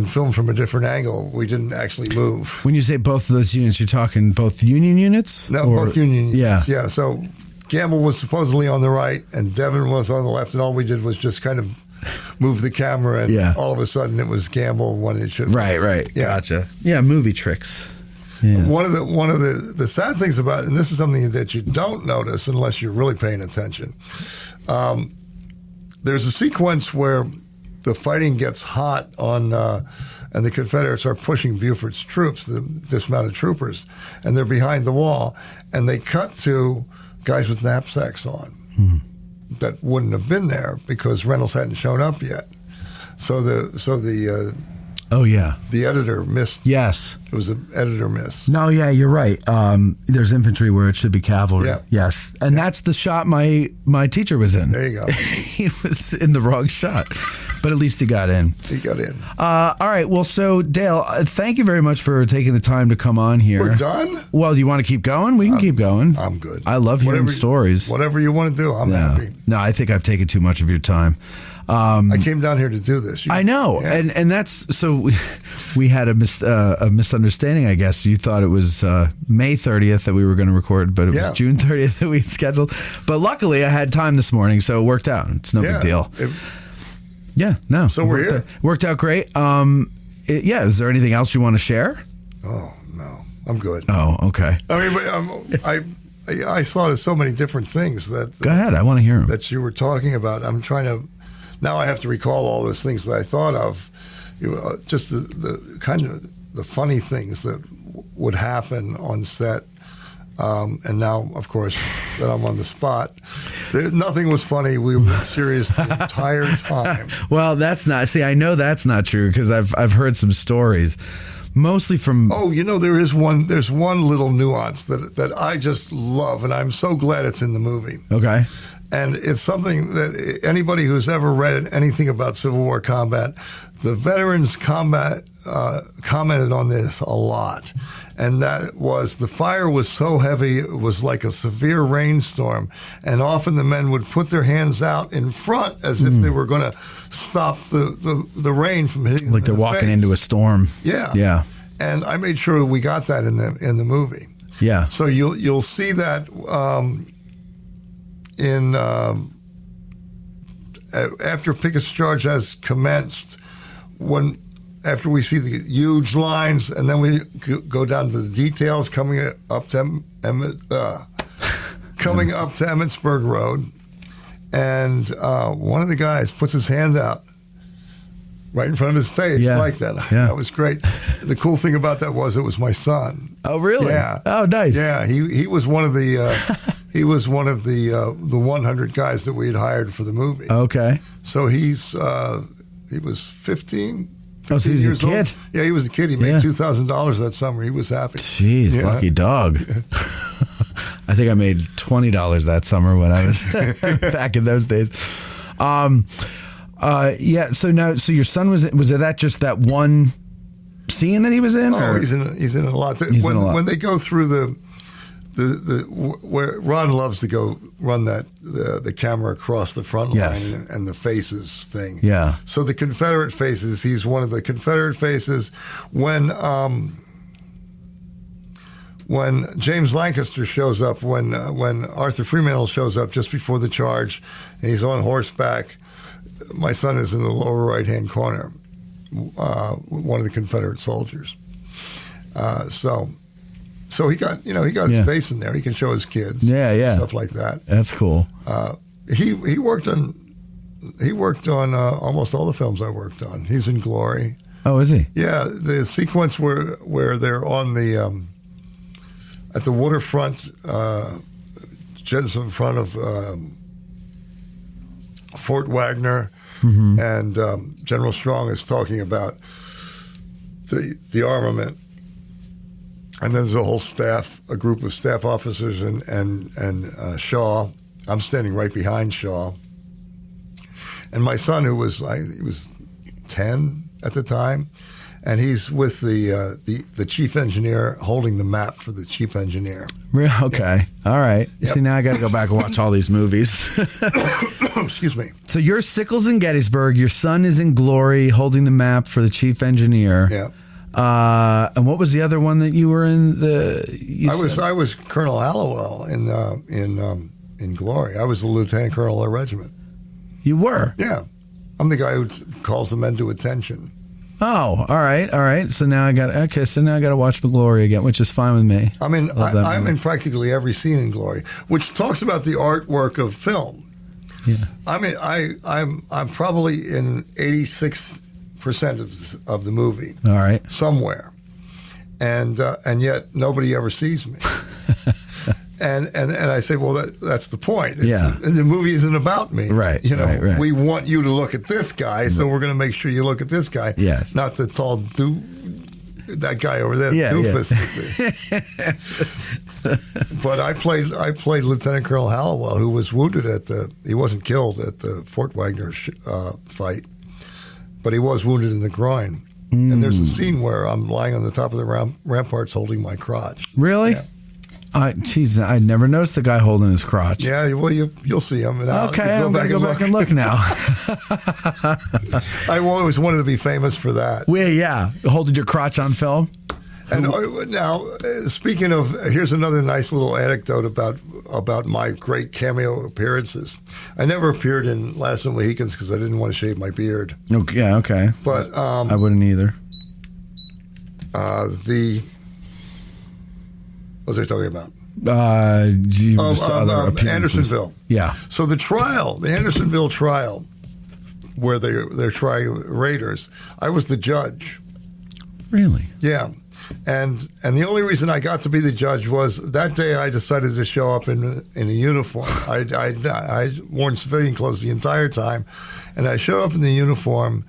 filmed from a different angle. We didn't actually move. When you say both of those units, you're talking both Union units? No, both Union units. Yeah. Yeah, so Gamble was supposedly on the right and Devon was on the left, and all we did was just kind of move the camera, and all of a sudden it was Gamble when it should. Right. Yeah. Gotcha. Yeah, movie tricks. Yeah. One of the sad things about it, and this is something that you don't notice unless you're really paying attention, there's a sequence where the fighting gets hot and the Confederates are pushing Buford's troops, the dismounted troopers, and they're behind the wall, and they cut to guys with knapsacks on that wouldn't have been there because Reynolds hadn't shown up yet. So the editor missed. Yes. It was an editor miss. No, yeah, you're right. There's infantry where it should be cavalry. Yeah. Yes. And that's the shot my teacher was in. There you go. He was in the wrong shot. But at least he got in. He got in. All right. Well, so Dale, thank you very much for taking the time to come on here. We're done? Well, do you want to keep going? We can keep going. I'm good. I love hearing stories. Whatever you want to do, I'm happy. No, I think I've taken too much of your time. I came down here to do this. I know, yeah. and that's so. We had a misunderstanding, I guess. You thought it was May 30th that we were going to record, but it was June 30th that we had scheduled. But luckily, I had time this morning, so it worked out. It's no big deal. So we're here. Worked out great. Is there anything else you want to share? Oh no, I'm good. Oh, okay. I mean, I thought of so many different things that. Go ahead. I want to hear them. That you were talking about. I'm trying to. Now I have to recall all those things that I thought of. Just the kind of the funny things that would happen on set. And now, of course, that I'm on the spot, nothing was funny. We were serious the entire time. Well, that's not. See, I know that's not true because I've heard some stories, mostly from. Oh, there's one little nuance that I just love, and I'm so glad it's in the movie. Okay. And it's something that anybody who's ever read anything about Civil War combat, the veterans commented on this a lot. And that was the fire was so heavy, it was like a severe rainstorm. And often the men would put their hands out in front as if they were going to stop the rain from hitting them. Like they're walking into a storm. Yeah. Yeah. And I made sure we got that in the movie. Yeah. So you'll see that after Pickett's charge has commenced, after we see the huge lines, and then we go down to the details coming up to Emmitsburg Road, and one of the guys puts his hand out right in front of his face like that. Yeah. That was great. The cool thing about that was it was my son. Oh, really? Yeah. Oh, nice. Yeah, he was one of the he was one of the 100 guys that we had hired for the movie. Okay. So he was 15. Oh, so he was a kid? Old. Yeah, he was a kid. He made $2,000 that summer. He was happy. Jeez, lucky dog. I think I made $20 that summer when I was back in those days. So your son was it that just that one scene that he was in? Oh, he's in a lot. When they go through the where Ron loves to go run the camera across the front line and the faces thing. Yeah. So the Confederate faces, he's one of the Confederate faces. When James Lancaster shows up, when Arthur Fremantle shows up just before the charge, and he's on horseback, my son is in the lower right-hand corner, one of the Confederate soldiers. So he got his face in there. He can show his kids, stuff like that. That's cool. He worked on almost all the films I worked on. He's in Glory. Oh, is he? Yeah, the sequence where they're on the at the waterfront, just in front of Fort Wagner, and General Strong is talking about the armament. And then there's a whole a group of staff officers and Shaw. I'm standing right behind Shaw. And my son, he was 10 at the time, and he's with the chief engineer holding the map for the chief engineer. Okay. All right. Yep. See, now I got to go back and watch all these movies. Excuse me. So you're Sickles in Gettysburg. Your son is in Glory holding the map for the chief engineer. Yeah. And what was the other one that you were in? I was Colonel Hallowell in Glory. I was the lieutenant colonel of the regiment. You were? Yeah, I'm the guy who calls the men to attention. Oh, all right. So now I got to watch the Glory again, which is fine with me. I mean, I'm in practically every scene in Glory, which talks about the artwork of film. Yeah. I mean, I'm probably in 86% of the movie. All right. Somewhere. And yet nobody ever sees me. and I say, well, that's the point. The movie isn't about me. Right. Right. We want you to look at this guy, so we're going to make sure you look at this guy. Yes. Not the tall that guy over there, doofus. Yeah. But I played Lieutenant Colonel Hallowell, who was wounded he wasn't killed at the Fort Wagner fight. but he was wounded in the groin. And there's a scene where I'm lying on the top of the ramparts holding my crotch. Really? Yeah. Geez, I never noticed the guy holding his crotch. Yeah, well, you'll see him. Okay, I'm going to go back and look now. I always wanted to be famous for that. Well, yeah, holding your crotch on film. And now, speaking of, here's another nice little anecdote about my great cameo appearances. I never appeared in Last of the Mohicans because I didn't want to shave my beard. Okay, yeah, okay. But I wouldn't either. What was I talking about? Andersonville. Yeah. So the Andersonville trial, where they're trying raiders, I was the judge. Really? Yeah. And the only reason I got to be the judge was that day I decided to show up in a uniform. I'd worn civilian clothes the entire time, and I showed up in the uniform,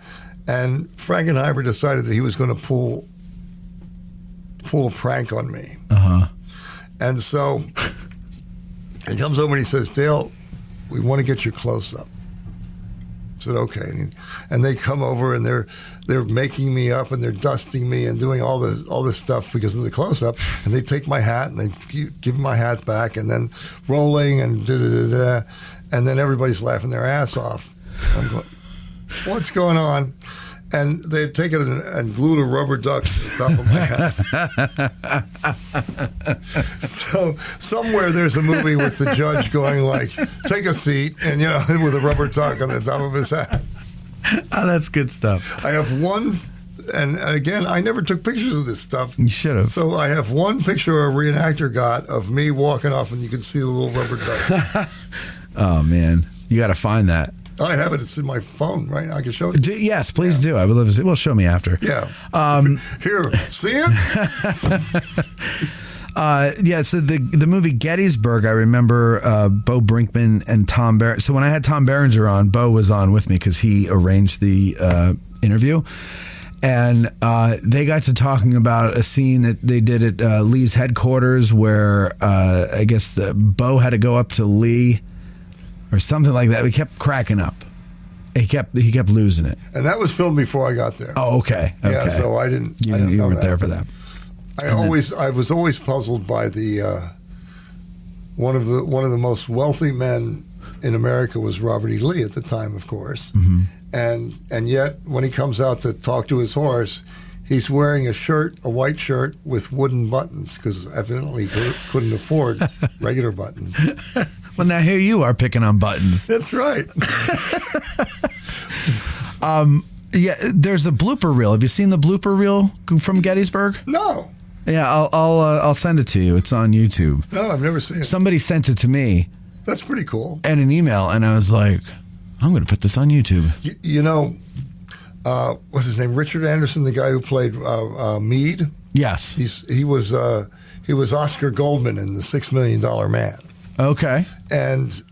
and Frankenheimer decided that he was going to pull a prank on me. Uh-huh. And so he comes over and he says, "Dale, we want to get your close-up." I said, "Okay." And they come over and they're making me up and they're dusting me and doing all this stuff because of the close-up. And they take my hat and they give my hat back and then rolling and da-da-da-da. And then everybody's laughing their ass off. I'm going, what's going on? And they'd taken it and glued a rubber duck to the top of my hat. So somewhere there's a movie with the judge going like, "Take a seat," and with a rubber duck on the top of his hat. Oh, that's good stuff. I have one, and again, I never took pictures of this stuff. You should have. So I have one picture a reenactor got of me walking off, and you can see the little rubber duck. Oh man, you got to find that. I have it. It's in my phone, right? I can show it. Yes, please do. I would love to see. Well, show me after. Yeah. Here, see it? Yeah, so the movie Gettysburg, I remember Bo Brinkman and Tom Berenger. So when I had Tom Berenger on, Bo was on with me because he arranged the interview. And they got to talking about a scene that they did at Lee's headquarters where I guess Bo had to go up to Lee or something like that. We kept cracking up. He kept losing it. And that was filmed before I got there. Oh, okay. Yeah, so I didn't. You know weren't that. there for that. I was always puzzled by the one of the most wealthy men in America was Robert E. Lee at the time, of course, and yet when he comes out to talk to his horse, he's wearing a white shirt with wooden buttons because evidently he couldn't afford regular buttons. Well, now here you are picking on buttons. That's right. Yeah, there's a blooper reel. Have you seen the blooper reel from Gettysburg? No. Yeah, I'll send it to you. It's on YouTube. No, I've never seen it. Somebody sent it to me. That's pretty cool. And an email, and I was like, I'm going to put this on YouTube. What's his name? Richard Anderson, the guy who played Meade. Yes, he was Oscar Goldman in The $6 Million Man. Okay. And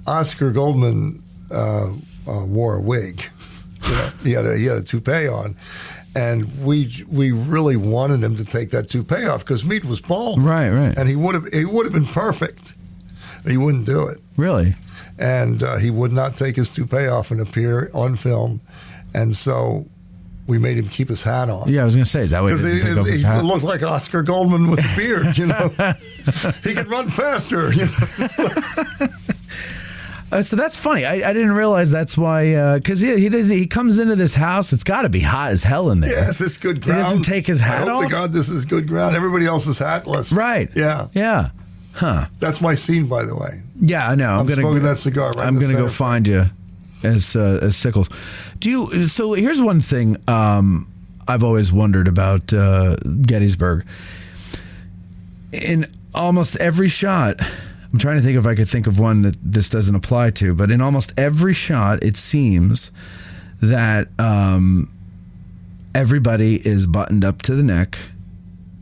Oscar Goldman wore a wig. He had a toupee on, and we really wanted him to take that toupee off because Meade was bald, right, and he would have been perfect. He wouldn't do it, really, and he would not take his toupee off and appear on film, and so we made him keep his hat on. Yeah, I was going to say, is that what he looked like Oscar Goldman with a beard? He could run faster. So that's funny. I didn't realize that's why. Because he comes into this house. It's got to be hot as hell in there. Yes, it's good ground. He doesn't take his hat off. I hope to God this is good ground. Everybody else is hatless. Right. Yeah. Yeah. Huh. That's my scene, by the way. Yeah, I know. I'm smoking that cigar. Right. I'm going to go find you as Sickles. So here's one thing I've always wondered about Gettysburg. In almost every shot, I'm trying to think if I could think of one that this doesn't apply to, but in almost every shot, it seems that everybody is buttoned up to the neck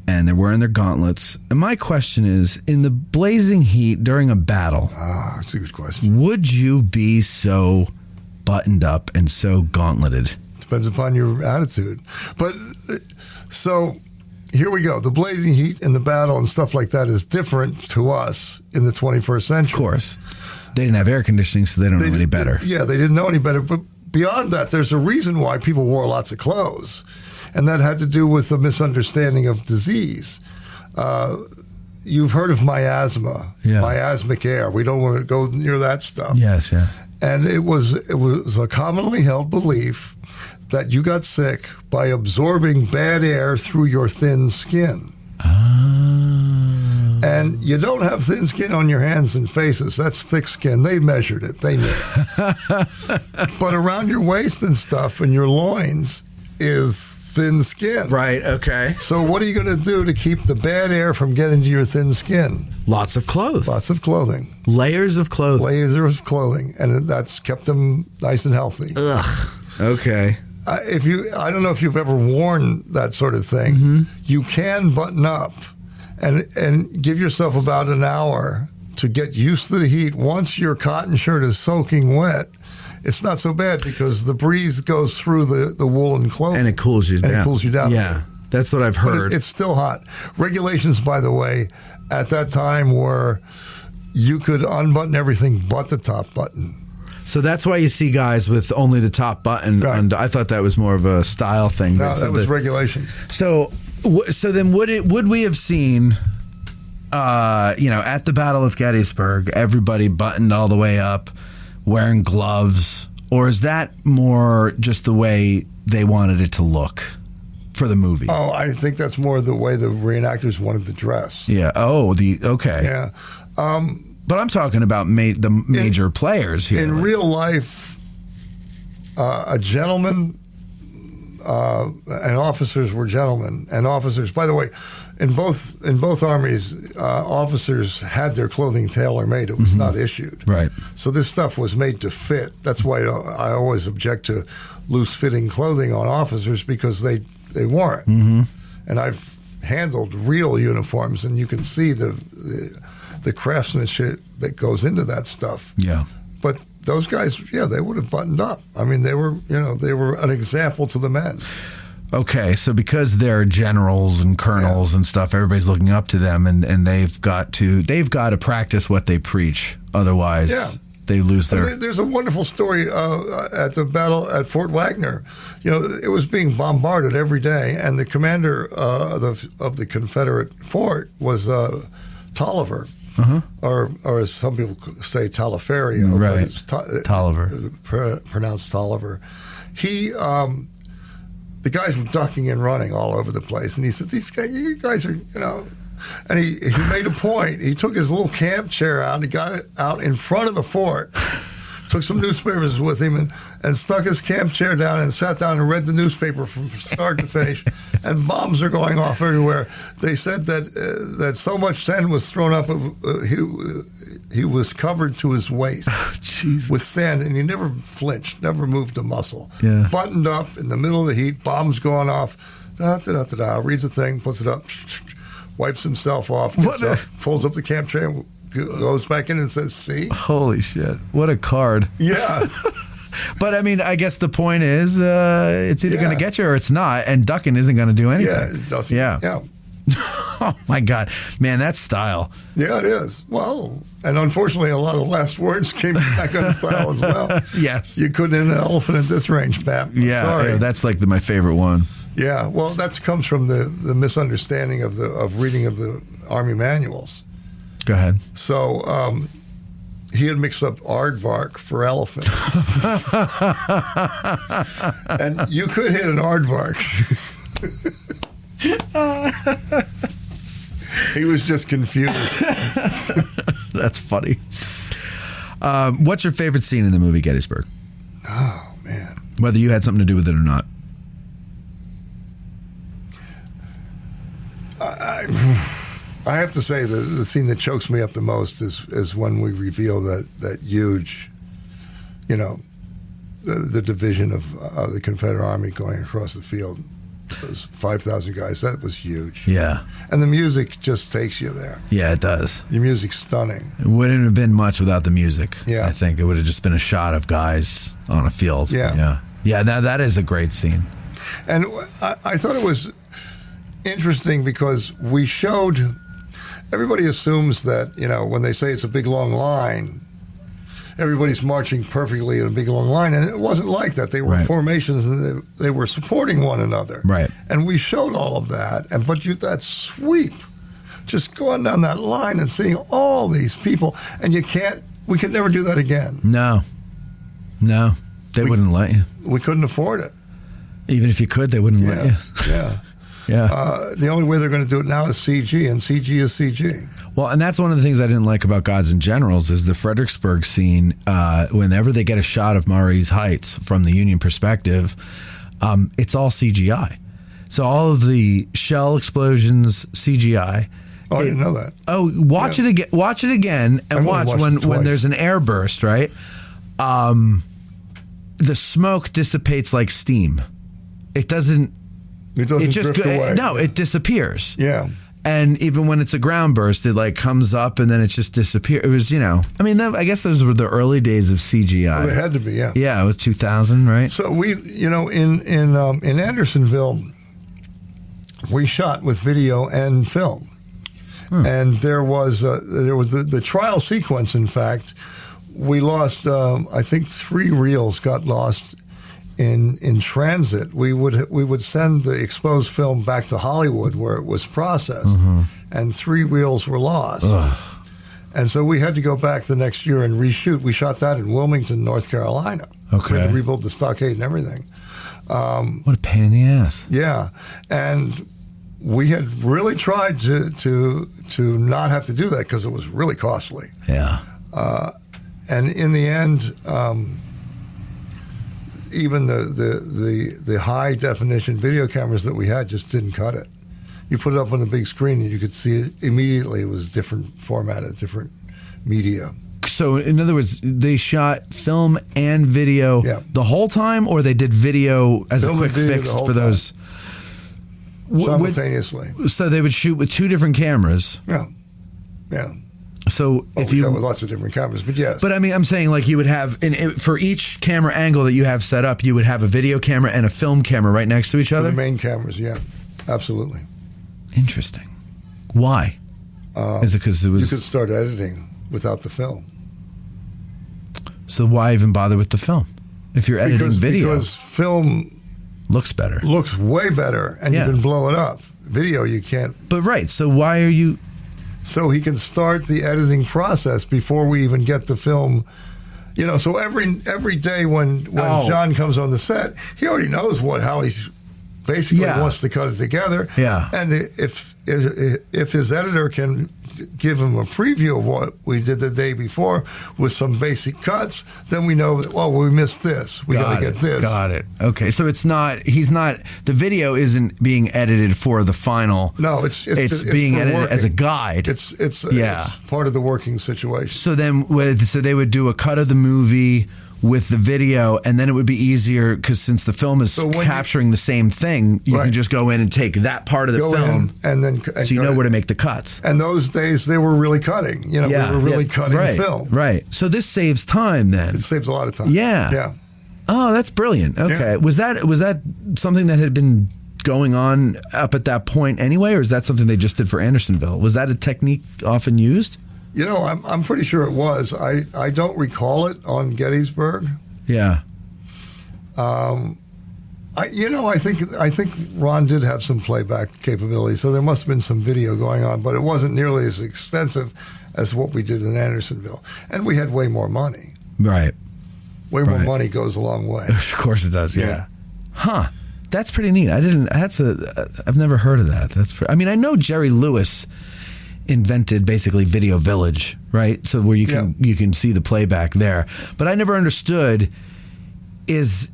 and they're wearing their gauntlets. And my question is, in the blazing heat during a battle, that's a good question. Would you be so buttoned up and so gauntleted? Depends upon your attitude. But so here we go. The blazing heat and the battle and stuff like that is different to us in the 21st century. Of course. They didn't have air conditioning, so they don't know any better. Yeah, they didn't know any better. But beyond that, there's a reason why people wore lots of clothes, and that had to do with the misunderstanding of disease. You've heard of miasma, miasmic air. We don't want to go near that stuff. Yes. And it was a commonly held belief that you got sick by absorbing bad air through your thin skin. And you don't have thin skin on your hands and faces. That's thick skin. They measured it. They knew. But around your waist and stuff and your loins is thin skin. Right, okay. So what are you going to do to keep the bad air from getting to your thin skin? Lots of clothes. Lots of clothing. Layers of clothing. Layers of clothing. And that's kept them nice and healthy. Ugh. Okay. I don't know if you've ever worn that sort of thing. You can button up and give yourself about an hour to get used to the heat. Once your cotton shirt is soaking wet, it's not so bad because the breeze goes through the woolen clothing. And it cools you down. Yeah, that's what I've heard. But it's still hot. Regulations, by the way, at that time were you could unbutton everything but the top button. So that's why you see guys with only the top button. Right. And I thought that was more of a style thing. No, that was regulations. So then would we have seen, at the Battle of Gettysburg, everybody buttoned all the way up, wearing gloves, or is that more just the way they wanted it to look for the movie? Oh, I think that's more the way the reenactors wanted to dress. Yeah. Oh, okay. Yeah. But I'm talking about the major players here. In real life, a gentleman and officers were gentlemen. And officers, by the way, in both armies, officers had their clothing tailor-made. It was not issued. Right. So this stuff was made to fit. That's why I always object to loose-fitting clothing on officers because they weren't. And I've handled real uniforms, and you can see the craftsmanship that goes into that stuff. Yeah. But those guys, they would have buttoned up. I mean, they were an example to the men. Okay, so because they're generals and colonels and stuff, everybody's looking up to them, and they've got to practice what they preach. Otherwise, they lose their. There's a wonderful story at the battle at Fort Wagner. It was being bombarded every day, and the commander of the Confederate fort was Tolliver. Or as some people say, Taliaferro, right? But it's Tolliver, pronounced Tolliver. The guys were ducking and running all over the place, and he said, "You guys are, And he made a point. He took his little camp chair out, and he got it out in front of the fort. Took some newspapers with him and stuck his camp chair down and sat down and read the newspaper from start to finish. And bombs are going off everywhere. They said that so much sand was thrown up, he was covered to his waist with sand, and he never flinched, never moved a muscle. Yeah. Buttoned up in the middle of the heat, bombs going off. Reads the thing, puts it up, wipes himself off, gets up, folds up the camp chair, goes back in and says, "See?" Holy shit. What a card. Yeah. But, I mean, I guess the point is it's either going to get you or it's not, and ducking isn't going to do anything. Yeah, it doesn't. Yeah. Oh, my God. Man, that's style. Yeah, it is. Well, and unfortunately, a lot of last words came from that kind of style as well. Yes. You couldn't hit an elephant at this range, Pat. Yeah, that's like my favorite one. Yeah, well, that comes from the misunderstanding of reading of the Army manuals. Go ahead. So he had mixed up aardvark for elephant. And you could hit an aardvark. He was just confused. That's funny. What's your favorite scene in the movie Gettysburg? Oh, man. Whether you had something to do with it or not. I have to say the scene that chokes me up the most is when we reveal that huge, the division of the Confederate Army going across the field. Those 5,000 guys. That was huge. Yeah. And the music just takes you there. Yeah, it does. The music's stunning. It wouldn't have been much without the music. Yeah. I think it would have just been a shot of guys on a field. Yeah. Yeah. Yeah, that is a great scene. And I thought it was interesting because we showed, everybody assumes that, when they say it's a big long line, everybody's marching perfectly in a big long line, and it wasn't like that. They were formations, and they were supporting one another. Right. And we showed all of that, but that sweep, just going down that line and seeing all these people, and we could never do that again. No, they wouldn't let you. We couldn't afford it. Even if you could, they wouldn't let you. Yeah. The only way they're going to do it now is CG, and CG is CG. Well, and that's one of the things I didn't like about Gods and Generals is the Fredericksburg scene. Whenever they get a shot of Marie's Heights from the Union perspective, it's all CGI. So all of the shell explosions, CGI. Oh, I didn't know that. Oh, watch it again. Watch it again, and watch when there's an airburst, right? The smoke dissipates like steam. It doesn't. It doesn't drift away. No, it disappears. Yeah. And even when it's a ground burst, it like comes up and then it just disappears. It was, I mean, I guess those were the early days of CGI. Well, they had to be, yeah. Yeah, it was 2000, right? So we, in Andersonville, we shot with video and film, and there was the trial sequence. In fact, we lost. I think 3 reels got lost in transit. We would send the exposed film back to Hollywood where it was processed, and 3 reels were lost. And so we had to go back the next year and reshoot. We shot that in Wilmington, North Carolina. Okay. We had to rebuild the stockade and everything. What a pain in the ass. Yeah, and we had really tried to not have to do that because it was really costly. Yeah. And in the end, even the high definition video cameras that we had just didn't cut it. You put it up on the big screen and you could see it immediately. It was different formatted, different media. So, in other words, they shot film and video the whole time, or they did video as film a quick fix for those? Simultaneously. So they would shoot with 2 different cameras. Yeah. So if you shot with lots of different cameras, but yes. But I mean, I'm saying like you would have for each camera angle that you have set up, you would have a video camera and a film camera right next to each other. The main cameras, yeah, absolutely. Interesting. Why? Is it because it was? You could start editing without the film. So why even bother with the film if you're editing video? Because film looks better, looks way better, and you can blow it up. Video, you can't. But right. So why are you? So he can start the editing process before we even get the film. So every day when John comes on the set, he already knows how he's basically wants to cut it together. Yeah. And if his editor can give him a preview of what we did the day before with some basic cuts, then we know that, we missed this. We got to get this. Got it. Okay. So the video isn't being edited for the final. No, it's being edited working. as a guide. It's part of the working situation. So then, they would do a cut of the movie with the video, and then it would be easier because since the film is capturing the same thing, you can just go in and take that part of the film, so you know where to make the cuts. And those days they were really cutting. We were really cutting film. Right. So this saves time then. It saves a lot of time. Yeah. Oh, that's brilliant. Okay. Yeah. Was that something that had been going on up at that point anyway, or is that something they just did for Andersonville? Was that a technique often used? I'm pretty sure it was. I don't recall it on Gettysburg. Yeah. I think Ron did have some playback capability, so there must have been some video going on, but it wasn't nearly as extensive as what we did in Andersonville, and we had way more money. Right. Way more money goes a long way. Of course it does. Yeah. Huh. That's pretty neat. I've never heard of that. I know Jerry Lewis invented basically Video Village, right? So where you can see the playback there. But I never understood, is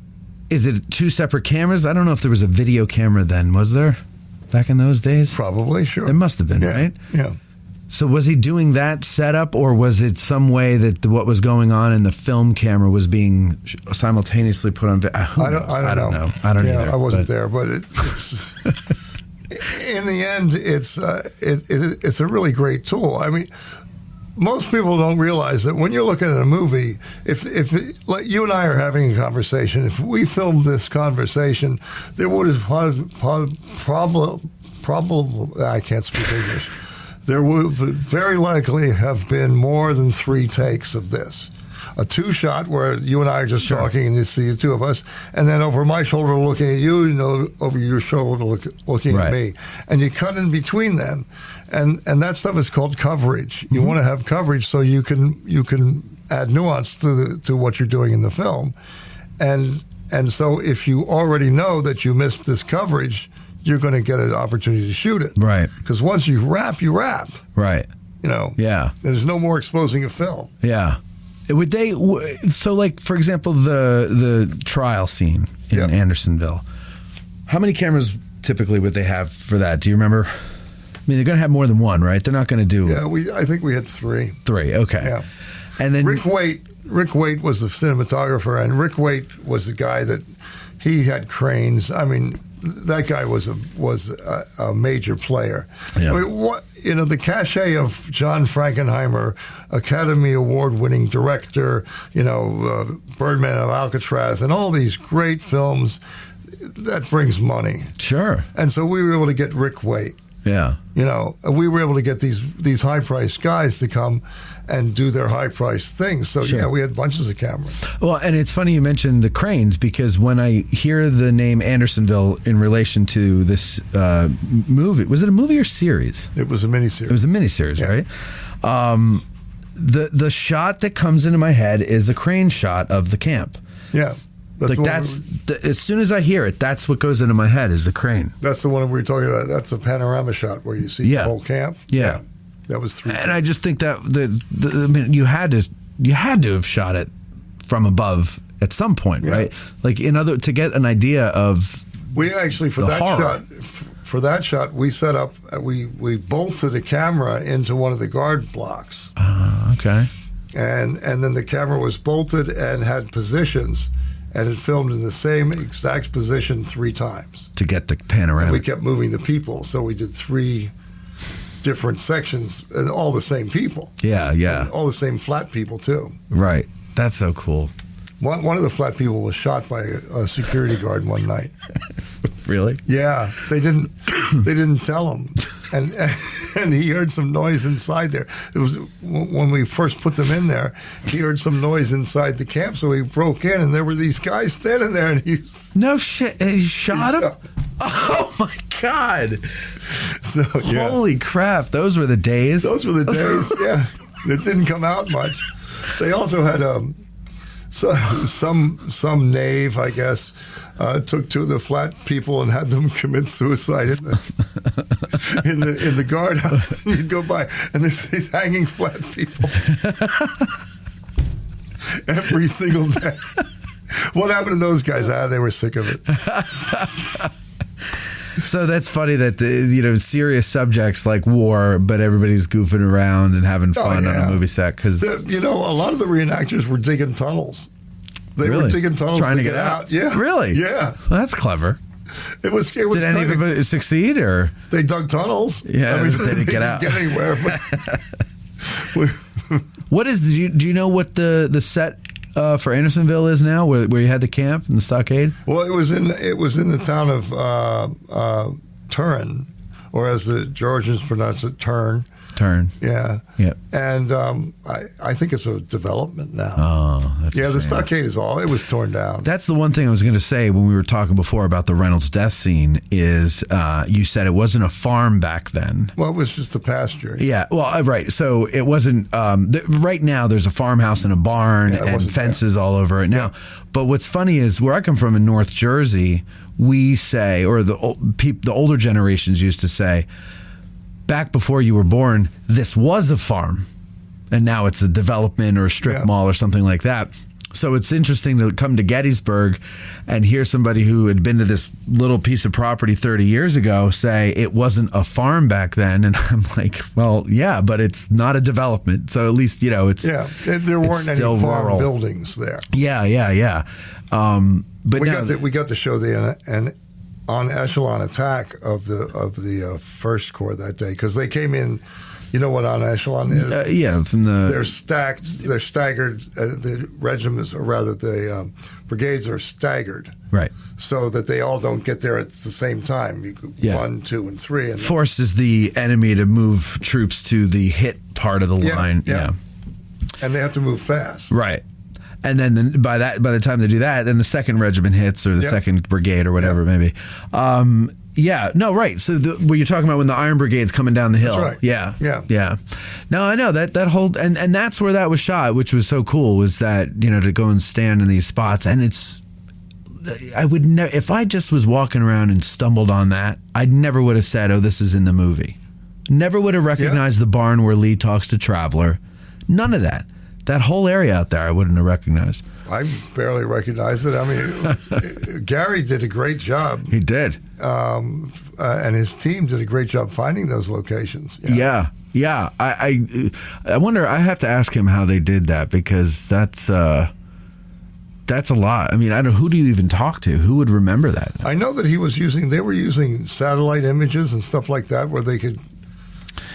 it 2 separate cameras? I don't know if there was a video camera then. Was there back in those days? Probably, sure. There must have been, right? Yeah. So was he doing that setup, or was it some way that what was going on in the film camera was being simultaneously put on video? I don't know. I don't either. I wasn't there, but it's in the end, it's a really great tool. I mean, most people don't realize that when you're looking at a movie, if like you and I are having a conversation, if we filmed this conversation, there would have probably I can't speak English. There would very likely have been more than 3 takes of this. a two shot where you and I are just talking and you see the two of us, and then over my shoulder looking at you, over your shoulder looking at me, and you cut in between them, and that stuff is called coverage. You want to have coverage so you can add nuance to what you're doing in the film, and so if you already know that you missed this coverage, you're going to get an opportunity to shoot it, right? Because once you wrap, right? There's no more exposing a film. Yeah. Would they? So, like, for example, the trial scene in Andersonville. How many cameras typically would they have for that? Do you remember? I mean, they're going to have more than one, right? They're not going to do. Yeah, I think we had three. Three, okay. Yeah, and then Rick Waite was the cinematographer, and Rick Waite was the guy that he had cranes. I mean, that guy was a major player. Yeah. I mean, the cachet of John Frankenheimer, Academy Award-winning director, Birdman of Alcatraz, and all these great films, that brings money. Sure. And so we were able to get Rick Waite. Yeah. We were able to get these high-priced guys to come and do their high-priced things. So, we had bunches of cameras. Well, and it's funny you mentioned the cranes, because when I hear the name Andersonville in relation to this movie, was it a movie or series? It was a miniseries. It was a miniseries, right? The shot that comes into my head is a crane shot of the camp. Yeah. As soon as I hear it, that's what goes into my head is the crane. That's the one we were talking about. That's a panorama shot where you see the whole camp. Yeah. That was 3. And I just think that I mean, you had to have shot it from above at some point, right? Like to get an idea of. We actually for that shot we set up we bolted a camera into one of the guard blocks. Okay. And then the camera was bolted and had positions. And it filmed in the same exact position 3 times. To get the panorama. And we kept moving the people. So we did 3 different sections, and all the same people. Yeah. And all the same flat people, too. Right. That's so cool. One of the flat people was shot by a security guard one night. Really? Yeah. They didn't tell him. And he heard some noise inside there. It was when we first put them in there. He heard some noise inside the camp, so he broke in, and there were these guys standing there, and no shit. And he shot him. Oh my God! So holy crap! Those were the days. Yeah, it didn't come out much. They also had some knave, I guess. Took 2 of the flat people and had them commit suicide in the guardhouse. And you'd go by, and there's these hanging flat people every single day. What happened to those guys? They were sick of it. So that's funny that serious subjects like war, but everybody's goofing around and having fun on a movie set because a lot of the reenactors were digging tunnels. They were digging tunnels trying to get out. Yeah, really? Yeah, well, that's clever. It was. Did any of it succeed, or they dug tunnels? Yeah, I mean, they didn't get out. Get anywhere. But what is? Do you know what the set for Andersonville is now, where you had the camp and the stockade? Well, it was in the town of Turin, or as the Georgians pronounce it, Turn. Yeah. Yep. And I think it's a development now. Oh, that's the stockade it was torn down. That's the one thing I was going to say when we were talking before about the Reynolds death scene is you said it wasn't a farm back then. Well, it was just a pasture. Yeah. Well, right. So it wasn't. Right now, there's a farmhouse and a barn and fences all over it now. Yeah. But what's funny is where I come from in North Jersey, we say, or the older generations used to say, back before you were born, this was a farm, and now it's a development or a strip mall or something like that. So it's interesting to come to Gettysburg and hear somebody who had been to this little piece of property 30 years ago say it wasn't a farm back then. And I'm like, well, yeah, but it's not a development. So at least, it's there weren't any farm rural buildings there. Yeah. But we got to show the on echelon attack of the First Corps that day because they came in. You know what on echelon is? They're stacked. They're staggered. The regiments, or rather the brigades, are staggered, right? So that they all don't get there at the same time. 1, 2, and 3, and forces the enemy to move troops to the hit part of the line. Yeah, and they have to move fast, right? And then by the time they do that, then the 2nd Regiment hits, or the 2nd Brigade, or whatever maybe. Yeah, no, right. So what you're talking about when the Iron Brigade's coming down the hill. That's right. Yeah. No, I know that whole, and that's where that was shot, which was so cool, was that, to go and stand in these spots. And I would never, if I just was walking around and stumbled on that, I never would have said, oh, this is in the movie. Never would have recognized the barn where Lee talks to Traveler. None of that. That whole area out there, I wouldn't have recognized. I barely recognized it. I mean, Gary did a great job. He did. And his team did a great job finding those locations. Yeah. I wonder, I have to ask him how they did that, because that's a lot. I mean, I don't know, who do you even talk to? Who would remember that? I know that they were using satellite images and stuff like that, where they could,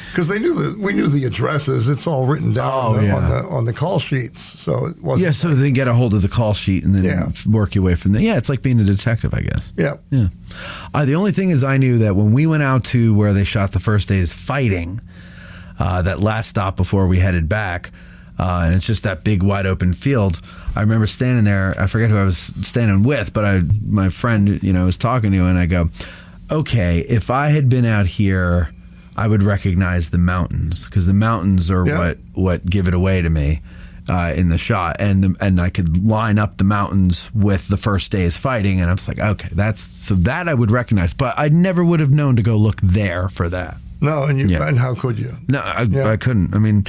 because we knew the addresses. It's all written down on the call sheets. So it wasn't. Yeah, so they get a hold of the call sheet and then work your way from there. Yeah, it's like being a detective, I guess. Yeah. The only thing is, I knew that when we went out to where they shot the first day's fighting, that last stop before we headed back, and it's just that big wide open field. I remember standing there. I forget who I was standing with, but my friend, was talking to, and I go, okay, if I had been out here, I would recognize the mountains, because the mountains are what give it away to me in the shot, and I could line up the mountains with the first day's fighting, and I was like, okay, that I would recognize, but I never would have known to go look there for that. No, and how could you? No, I couldn't. I mean,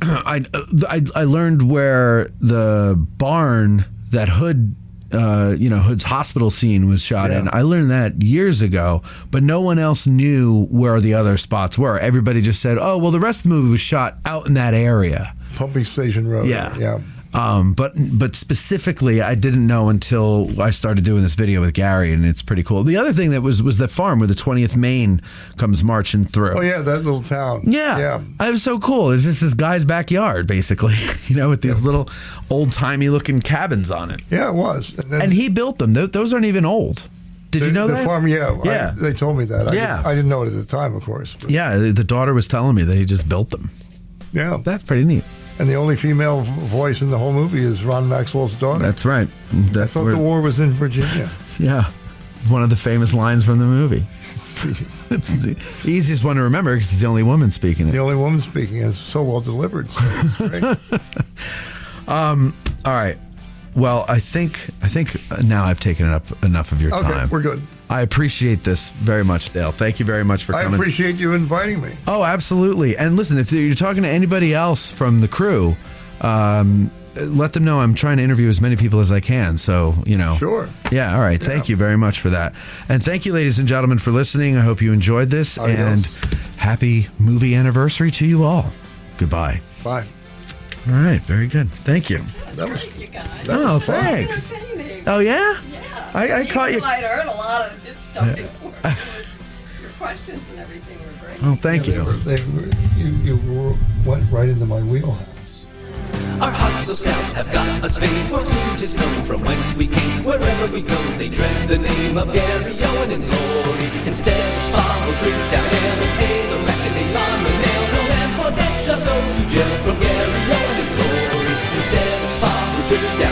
I learned where the barn that Hood's hospital scene was shot in. I learned that years ago, but no one else knew where the other spots were. Everybody just said, oh, well, the rest of the movie was shot out in that area. Pumping Station Road. Yeah. But specifically, I didn't know until I started doing this video with Gary, and it's pretty cool. The other thing that was the farm where the 20th Maine comes marching through. Oh, yeah, that little town. Yeah. It was so cool. It's just this guy's backyard, basically, with these little old-timey looking cabins on it. Yeah, it was. And he built them. Those aren't even old. Did you know that? The farm, yeah. They told me that. I didn't know it at the time, of course. But. Yeah, the daughter was telling me that he just built them. Yeah. That's pretty neat. And the only female voice in the whole movie is Ron Maxwell's daughter. That's right. I thought the war was in Virginia. Yeah. One of the famous lines from the movie. It's the easiest one to remember because it's the only woman speaking. It's the only woman speaking. It's so well delivered. So it's great. All right. Well, I think now I've taken up enough of your time. Okay, we're good. I appreciate this very much, Dale. Thank you very much for coming. I appreciate you inviting me. Oh, absolutely. And listen, if you're talking to anybody else from the crew, let them know I'm trying to interview as many people as I can. So, Sure. Yeah, all right. Thank you very much for that. And thank you, ladies and gentlemen, for listening. I hope you enjoyed this. Adios. And happy movie anniversary to you all. Goodbye. Bye. All right. Very good. Thank you. That was thanks. Oh, yeah? Yeah. I caught you. I'd heard a lot of his stuff before. Your questions and everything were great. Oh, thank you. You went right into my wheelhouse. Our hearts so stout have got us fame, for soon 'tis known from whence we came. Wherever we go, they dread the name of Gary Owen in glory. Instead of spa, we'll drink down ale and pay the reckoning on the nail. No man for debt shall go to jail from Gary Owen in glory. Instead of spa, we'll drink down